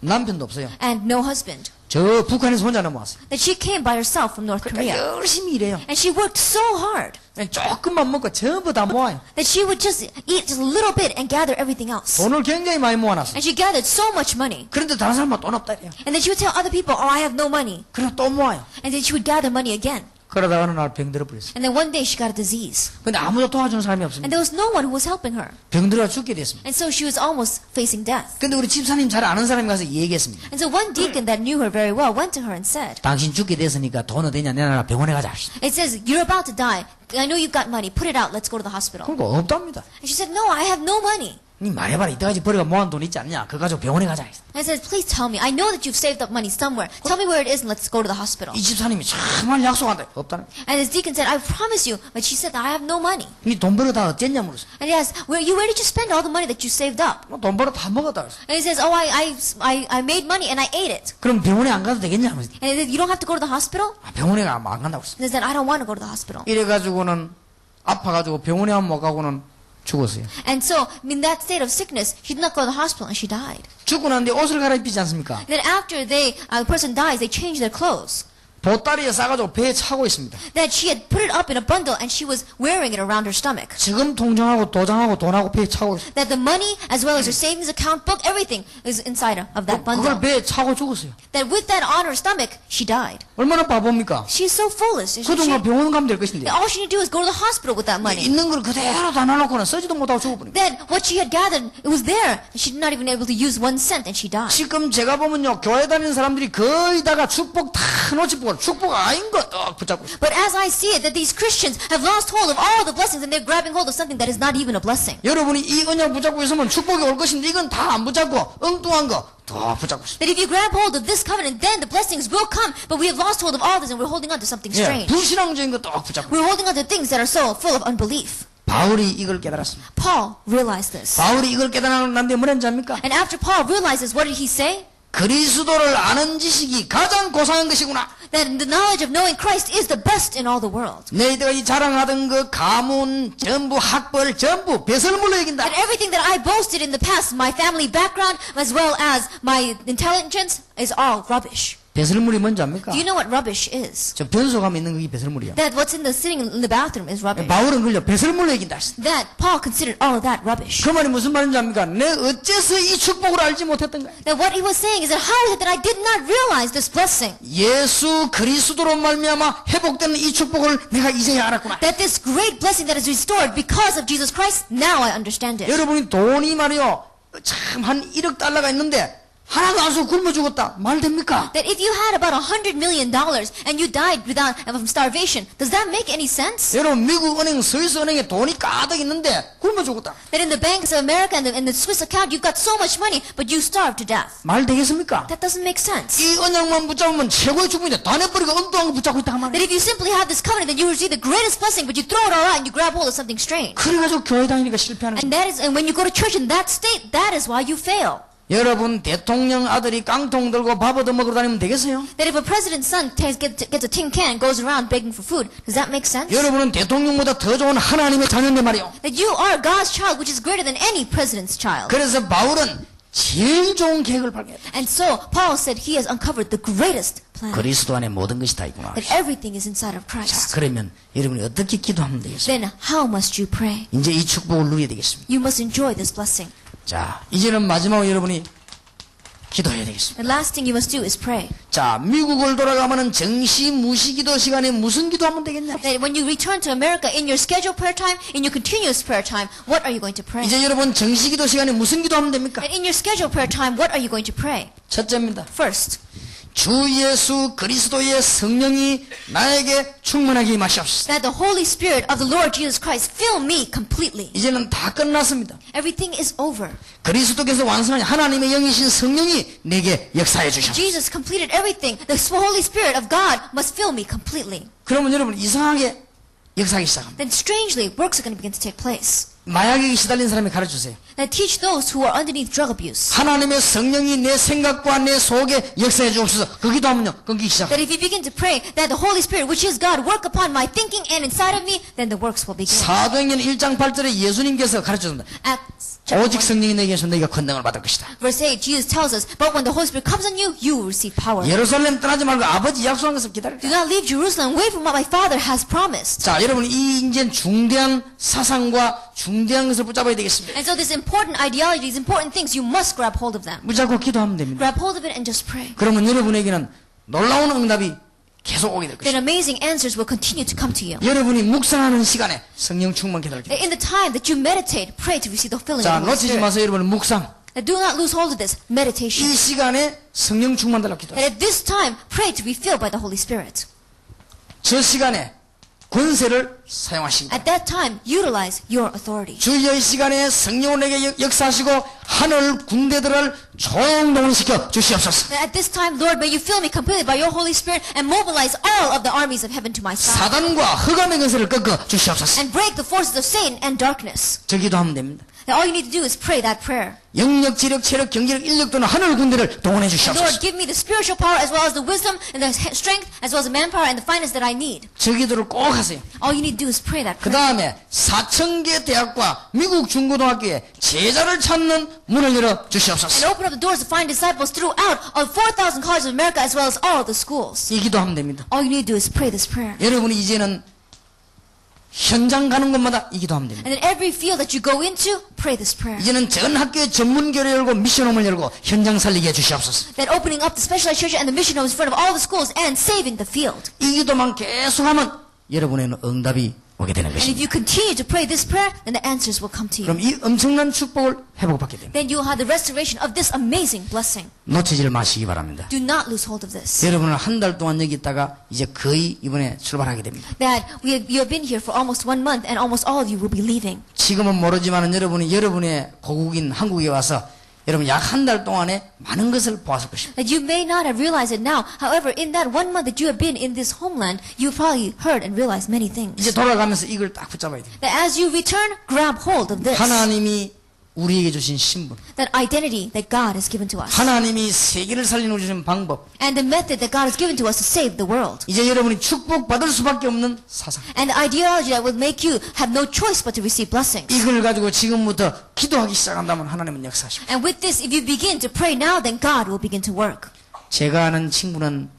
남편도 없어요. and no husband. 저 북한에서 혼자 넘어왔어요. That she came by herself from North 그러니까 Korea. 열심히 일해요. And she worked so hard 조금만 먹고 전부 다 모아요. that she would just eat just a little bit and gather everything else. 돈을 굉장히 많이 모아놨어요. And she gathered so much money. 그런데 다른 사람은 돈 없다 이래요. And then she would tell other people, oh, I have no money. 그럼 또 모아요. And then she would gather money again. 그러다가 어느 날 병들어 버렸어요. And then one day she got a disease. 근데 아무도 도와주는 사람이 And 없습니다. there was no one who was helping her. 병들어 죽게 됐습니다. And so she was almost facing death. 근데 우리 집사님 잘 아는 사람이 가서 얘기했습니다. And so one deacon that knew her very well went to her and said, 당신 죽게 됐으니까 돈 어디냐 내놔라 병원에 가자. it says, you're about to die. I know you've got money. Put it out. Let's go to the hospital. 그러니까 없답니다. And she said, no, I have no money. 니 말해봐라 이때까지 버려가 모은 돈 있지 않냐 그거 가지고 병원에 가자. And I said, please tell me. I know that you've saved up money somewhere. Tell me where it is and let's go to the hospital. 이 집사님이 정말 약속한다. 없다는. And this deacon said, I promise you. But she said, I have no money. 니 돈 벌어 다 어쨌냐 물었어. And he asked, where did you spend all the money that you saved up? 돈 벌어 다 먹었다 그랬어. And he says, oh, I made money and I ate it. 그럼 병원에 안 가도 되겠냐 그랬어. And he said, you don't have to go to the hospital? 병원에 안 간다고 그랬어. And he said, I don't want to go to the hospital. 이래가지고는 아파가지고 병원에 못 가고는 죽었어요. And so, in that state of sickness, she did not go to the hospital and she died. 죽고 난뒤 옷을 갈아입히지 않습니까? Then after the person dies, they change their clothes. 보따리에 싸가지고 배에 차고 있습니다. That she had put it up in a bundle and she was wearing it around her stomach. 지금 통장하고 도장하고 돈하고 배에 차고 있어요. That the money, as well as her savings account book, everything is inside of that 그걸 bundle. 배에 차고 죽었어요. That with that on her stomach, she died. 얼마나 바보입니까? She's so foolish. 그동안 병원 가면 될 것인데 All she need to do is go to the hospital with that money. 있는 걸 그대로 다 놔놓고는 쓰지도 못하고 죽어버립니다. Then what she had gathered, it was there. She did not even able to use 1 cent and she died. 지금 제가 보면요 교회 다니는 사람들이 거의 다가 축복 다 놓치고 축복 아닌 거 딱 붙잡고 있어요. But as I see it, that these Christians have lost hold of all the blessings and they're grabbing hold of something that is not even a blessing. 여러분이 이 언약 붙잡고 있으면 축복이 올 것인데 이건 다 안 붙잡고 엉뚱한 거 더 붙잡고 있어요. That if you grab hold of this covenant, then the blessings will come. But we have lost hold of all this and we're holding on to something 예, strange. 불신앙적인 거 딱 붙잡고 We're holding on to things that are so full of unbelief. 바울이 이걸 깨달았습니다. Paul realized this. 바울이 이걸 깨달았는데 뭐랬는지 압니까? And after Paul realizes, what did he say? 그리스도를 아는 지식이 가장 고상한 것이구나. That the knowledge of knowing Christ is the best in all the world. 너희들이 자랑하던 그 가문 전부 학벌 전부 배설물로 여긴다. That everything that I boasted in the past, my family background, as well as my intelligence, is all rubbish. 배설물이 뭔지 압니까? Do you know what rubbish is? 저 변소감에 있는 그게 배설물이야. That what's sitting in the bathroom is rubbish. 바울은 그걸 배설물로 여긴다. That Paul considered all of that rubbish. 그 말이 무슨 말인지 압니까? 내 어째서 이 축복을 알지 못했던 거야? That what he was saying is that how is it that I did not realize this blessing? 예수 그리스도로 말미암아 회복되는 이 축복을 내가 이제야 알았구나. That this great blessing that is restored because of Jesus Christ, now I understand it. 여러분이 돈이 말이요 참 한 1억 달러가 있는데 하나도 안 쓰고 굶어 죽었다. 말 됩니까? That if you had about $100 million and you died without from starvation, does that make any sense? 여러분 미국 은행 스위스 은행에 돈이 가득 있는데 굶어 죽었다. That in the banks of America and the Swiss account you've got so much money, but you starved to death. 말 되겠습니까? That doesn't make sense. 이 언약만 붙잡으면 최고의 축복인데 다 내버리고 엉뚱한 거 붙잡고 있다 그 That 말이야. if you simply have this covenant, then you receive the greatest blessing, but you throw it all out and you grab hold of something strange. 그래가지고 교회 다니니까 실패하는 거야. And when you go to church in that state, that is why you fail. 여러분 대통령 아들이 깡통 들고 밥 얻어먹으러 다니면 되겠어요? That if a president's son gets a tin can and goes around begging for food, does that make sense? 여러분은 대통령보다 더 좋은 하나님의 자녀인데 말이요. That you are God's child, which is greater than any president's child. 그래서 바울은 제일 좋은 계획을 발견했다. And so Paul said he has uncovered the greatest plan. 그리스도 안에 모든 것이 다 있구나. That everything is inside of 자, Christ. 그러면 여러분이 어떻게 기도하면 되겠어요? Then how must you pray? 이제 이 축복을 누려야 되겠습니다. You must enjoy this blessing. 자, 이제는 마지막으로 여러분이 기도해야 되겠습니다. The last thing you must do is pray. 자, 미국을 돌아가면은 정시 무시기도 시간에 무슨 기도하면 되겠냐? That when you return to America in your scheduled prayer time, in your continuous prayer time, what are you going to pray? 이제 여러분 정시기도 시간에 무슨 기도하면 됩니까? And in your scheduled prayer time, what are you going to pray? 첫째입니다. First, 주 예수 그리스도의 성령이 나에게 충만하게 임하시옵소서. that the Holy Spirit of the Lord Jesus Christ fill me completely. 이제는 다 끝났습니다. Everything is over. 그리스도께서 완성한 하나님의 영이신 성령이 내게 역사해 주셨습니다. Jesus completed everything. The Holy Spirit of God must fill me completely. 그러면 여러분 이상하게 역사하기 시작합니다. Then strangely, works are going to begin to take place. 마약에 시달린 사람이 가르쳐주세요. Now teach those who are underneath drug abuse. 하나님의 성령이 내 생각과 내 속에 역사해 주옵소서. 그 기도하면요 끊기기 시작. That if you begin to pray that the Holy Spirit, which is God, work upon my thinking and inside of me, then the works will begin. 사도행전 1장 8절에 예수님께서 가르쳐줍니다. Acts chapter 오직 1, 성령이 내게서 너희가 권능을 받을 것이다. verse 8, Jesus tells us, but when the Holy Spirit comes on you, you will receive power. 예루살렘 떠나지 말고 아버지 약속한 것을 기다리라. Do not leave Jerusalem, wait for what my Father has promised. 자, 여러분 이 이제 중대한 사상과 중대한 것을 붙잡아야 되겠습니다. And so these important ideologies, important things, you must grab hold of them. 붙잡고 기도하면 됩니다. Grab hold of it and just pray. 그러면 여러분에게는 놀라운 응답이 계속 오게 될 Then 것입니다. amazing answers will continue to come to you. 여러분이 묵상하는 시간에 성령 충만 기다립니다. In the time that you meditate, pray to receive the filling 자, of the Holy 놓치지 Spirit. 마세요, 여러분. 묵상. Now, do not lose hold of this meditation. 이 시간에 성령 충만 달라고 And 기도하세요. at this time, pray to be filled by the Holy Spirit. 저 시간에 권세를 사용하시기 바랍니다. At that time, utilize your authority. 주의 시간에 성령에게 역사하시고 하늘 군대들을 총동원시켜 주시옵소서. At this time, Lord, may you fill me completely by your Holy Spirit and mobilize all of the armies of heaven to my side. 사단과 흑암의 권세를 꺾어 주시옵소서. And break the forces of Satan and darkness. 저 기도하면 됩니다. Now, all you need to do is pray that prayer. 영력, 지력, 체력, 경제력, 인력 또는 하늘 군대를 동원해 Lord, 주시옵소서. give me the spiritual power as well as the wisdom and the strength as well as the manpower and the finance that I need. 저 기도를 꼭 하세요. All you need to do is pray that 그 prayer. 다음에 4,000개 대학과 미국 중고등학교에 제자를 찾는 문을 열어 And 주시옵소서. open up the doors to find disciples throughout all 4,000 colleges of America as well as all the schools. 이 기도하면 됩니다. All you need to do is pray this prayer. 여러분이 이제는 현장 가는 곳마다 이 기도하면 됩니다. And in every field that you go into, pray this prayer. 이제는 전 학교에 전문교를 열고 미션홈을 열고 현장 살리게 해주시옵소서. That opening up the specialized church and the mission homes in front of all the schools and saving the field. 이 기도만 계속하면 여러분에게는 응답이 오게 되는 And if 것입니다. you continue to pray this prayer, then the answers will come to you. 그럼 이 엄청난 축복을 회복받게 됩니다. Then you will have the restoration of this amazing blessing. 놓치지 마시기 바랍니다. Do not lose hold of this. 여러분은 한 달 동안 여기 있다가 이제 거의 이번에 출발하게 됩니다. That you have been here for almost 1 month and almost all of you will be leaving. 지금은 모르지만 여러분이 여러분의 고국인 한국에 와서 여러분 약 한 달 동안에 많은 것을 보았을 것입니다. That you may not have realized it now. However, in that 1 month that you have been in this homeland, you probably heard and realized many things. 이제 돌아가면서 이걸 딱 붙잡아야 됩니다. That as you return, grab hold of this. 하나님이 우리에게 주신 신분, That identity that God has given to us. 하나님이 세계를 살리는 주신 방법, And the method that God has given to us to save the world. 이제 여러분이 축복받을 수밖에 없는 사상, And the ideology that will make you have no choice but to receive blessings. 이걸 가지고 지금부터 기도하기 시작한다면 하나님은 역사하십니다. And with this, if you begin to pray now, then God will begin to work. 제가 아는 친구는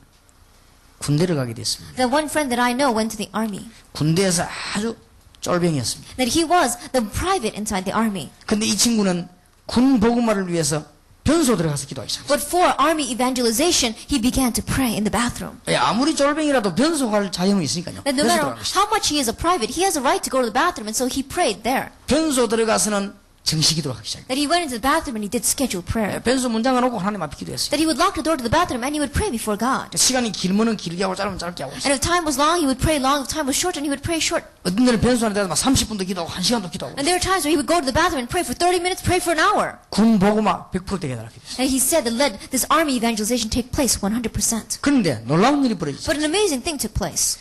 군대를 가게 됐습니다. That one friend that I know went to the army. 군대에서 아주 쫄병이었습니다. That he was the private inside the army. 근데 이 친구는 군 복음화를 위해서 변소 들어가서 기도하기 시작했어요. But for army evangelization, he began to pray in the bathroom. 예, 아무리 쫄병이라도 변소 갈 자유는 있으니까요. That no 변소 matter 들어가는 것이죠. how much he is a private, he has a right to go to the bathroom, and so he prayed there. 변소 들어가서는 정시 기도하기 시작했어요. That he went into the bathroom and he did scheduled prayer. 예, 변소 문장을 놓고 하나님 앞에 기도했어요. That he would lock the door to the bathroom and he would pray before God. 시간이 길면은 길게 하고 짧으면 짧게 하고 있어요. And if time was long, he would pray long. If time was short, and he would pray short. 어떤 날은 변소 안에 대해서 막 30분도 기도하고 1시간도 기도하고 And there were times where he would go to the bathroom and pray for 30 minutes, pray for an hour. 군 복음화 100% 되게 해달라고 했어요. And he said that let this army evangelization take place 100%. 그런데 놀라운 일이 벌어지죠. But an amazing thing took place.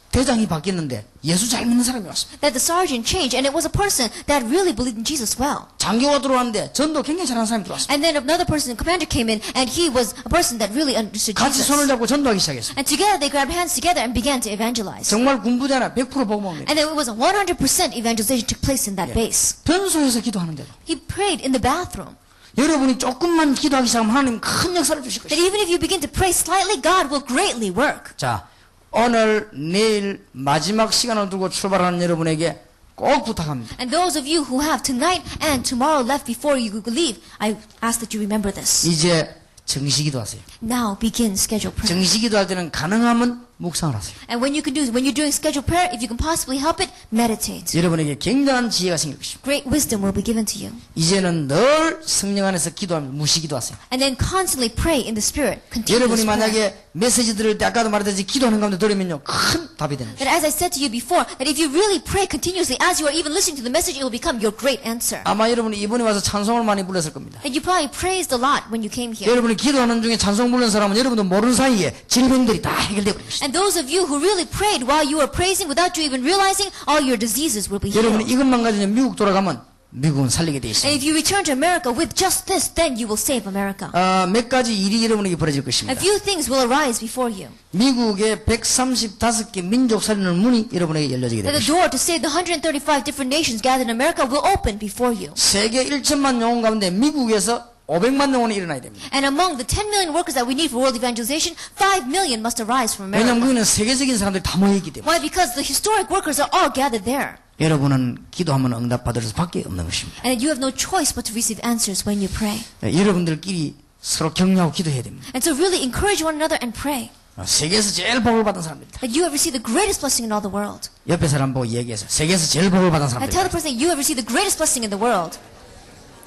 대장이 바뀌었는데 예수 잘 믿는 사람이 왔습니다. That the sergeant changed, and it was a person that really believed in Jesus well. 장교가 들어왔는데 전도 굉장히 잘하는 사람이 들어왔습니다. And then another person, commander came in, and he was a person that really understood 같이 손을 Jesus. 잡고 전도하기 시작했어요. And together they grabbed hands together and began to evangelize. 정말 군부대 하나 100% 복음화입니다. And it was 100% evangelization took place in that base. 변소에서 기도하는데도 He prayed in the bathroom. 여러분이 조금만 기도하기 시작하면 하나님 큰 역사를 주실 That 것입니다. even if you begin to pray slightly, God will greatly work. 자, 오늘 내일 마지막 시간을 두고 출발하는 여러분에게 꼭 부탁합니다. And those of you who have tonight and tomorrow left before you leave, I ask that you remember this. 이제 정시 기도하세요. Now begin scheduled prayer. 정시 기도할 때는 가능하면 묵상을 하세요. And when you're doing scheduled prayer, if you can possibly help it, meditate. 여러분에게 굉장한 지혜가 생길 것입니다. Great wisdom will be given to you. 이제는 늘 성령 안에서 기도하면 무시 기도하세요. And then constantly pray in the Spirit. Continuous 여러분이 prayer. 만약에 메시지 들을 때 아까도 말했듯이 기도하는 가운데 들으면요 큰 답이 되는 That 것입니다. as I said to you before, that if you really pray continuously as you are even listening to the message, it will become your great answer. 아마 여러분이 이번에 와서 찬송을 많이 불렀을 겁니다. And you probably praised a lot when you came here. 여러분이 기도하는 중에 찬송 부르는 사람은 여러분도 모르는 사이에 질병들이 다 해결되고 있습니다. And And those of you who really prayed while you were praising without you even realizing, all your diseases will be 여러분이 healed. 이것만 가지고 미국 돌아가면 미국은 살리게 돼 And 있습니다. if you return to America with just this, then you will save America. 몇 가지 일이 여러분에게 벌어질 것입니다. A few things will arise before you. 미국의 135개 민족 살리는 문이 여러분에게 열려지게 That 됩니다. the door to save the 135 different nations gathered in America will open before you. 세계 1천만 영혼 가운데 미국에서 500만 영혼이 일어나야 됩니다. And among the 10 million workers that we need for world evangelization, 5 million must arise from 왜냐하면 America. 거기는 세계적인 사람들이 다 모여있기 때문에. Why? Because the historic workers are all gathered there. 여러분은 기도하면 응답받을 수밖에 없는 것입니다. And you have no choice but to receive answers when you pray. 여러분들끼리 서로 격려하고 기도해야 됩니다. And so really encourage one another and pray. 세계에서 제일 복을 받은 사람입니다. That you have received the greatest blessing in all the world. 옆에 사람 보고 얘기해서 세계에서 제일 복을 받은 I tell the 사람들. person that you have received the greatest blessing in the world.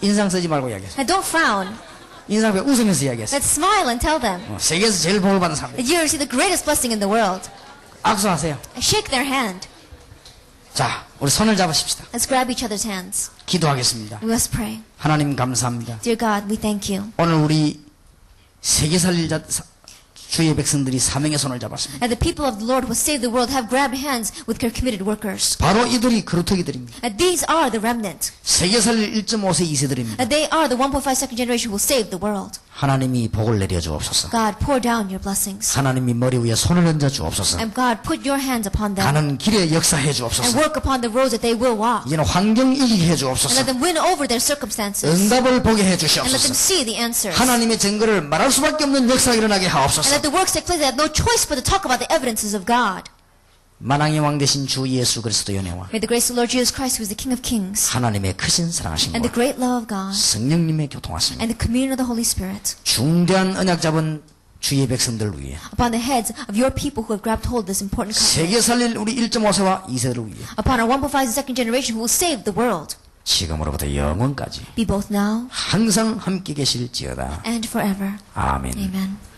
인상 쓰지 말고 이야기하세요. And don't frown. 인상 앞에 웃으면서 이야기하세요. Let's smile and tell them 세계에서 제일 복을 받은 사람들. that you have received the greatest blessing in the world. 악수하세요. And shake their hand. 자, 우리 손을 잡으십시다. Let's grab each other's hands. 기도하겠습니다. We must pray. 하나님 감사합니다. Dear God, we thank you. 오늘 우리 세계 살릴 주의 백성들이 사명의 손을 잡았습니다. And the people of the Lord who save the world have grabbed hands with their committed workers. 바로 이들이 그루터기들입니다. And these are the remnant. 세계 살릴 1.5세 2세들입니다. And they are the 1.5 second generation who will save the world. 하나님이 복을 내려 주옵소서. God, pour down your blessings. 하나님이 머리 위에 손을 얹어 주옵소서. And God, put your hands upon them. 가는 길에 역사해 And 주옵소서. work upon the roads that they will walk. 이제는 환경 이기게 해 And 주옵소서. let them win over their circumstances. 응답을 보게 해 And let them 주시옵소서. see the answers. 하나님의 증거를 말할 수밖에 없는 역사가 일어나게 And 하옵소서. let the works take place. They have no choice but to talk about the evidences of God. 만왕의 왕 되신 주 예수 그리스도의 은혜와 May the grace of the Lord Jesus Christ, who is the King of Kings, 하나님의 크신 사랑하심과 and the great love of God, 성령님의 교통하심 and the communion of the Holy Spirit, 중대한 언약 잡은 주의 백성들 위해 upon the heads of your people who have grabbed hold of this important covenant, 세계 살릴 우리 1.5세와 2세들을 위해 upon our 1.5 and second generation who will save the world, 지금으로부터 영원까지 be both now 항상 함께 계실지어다. and forever. 아멘. Amen.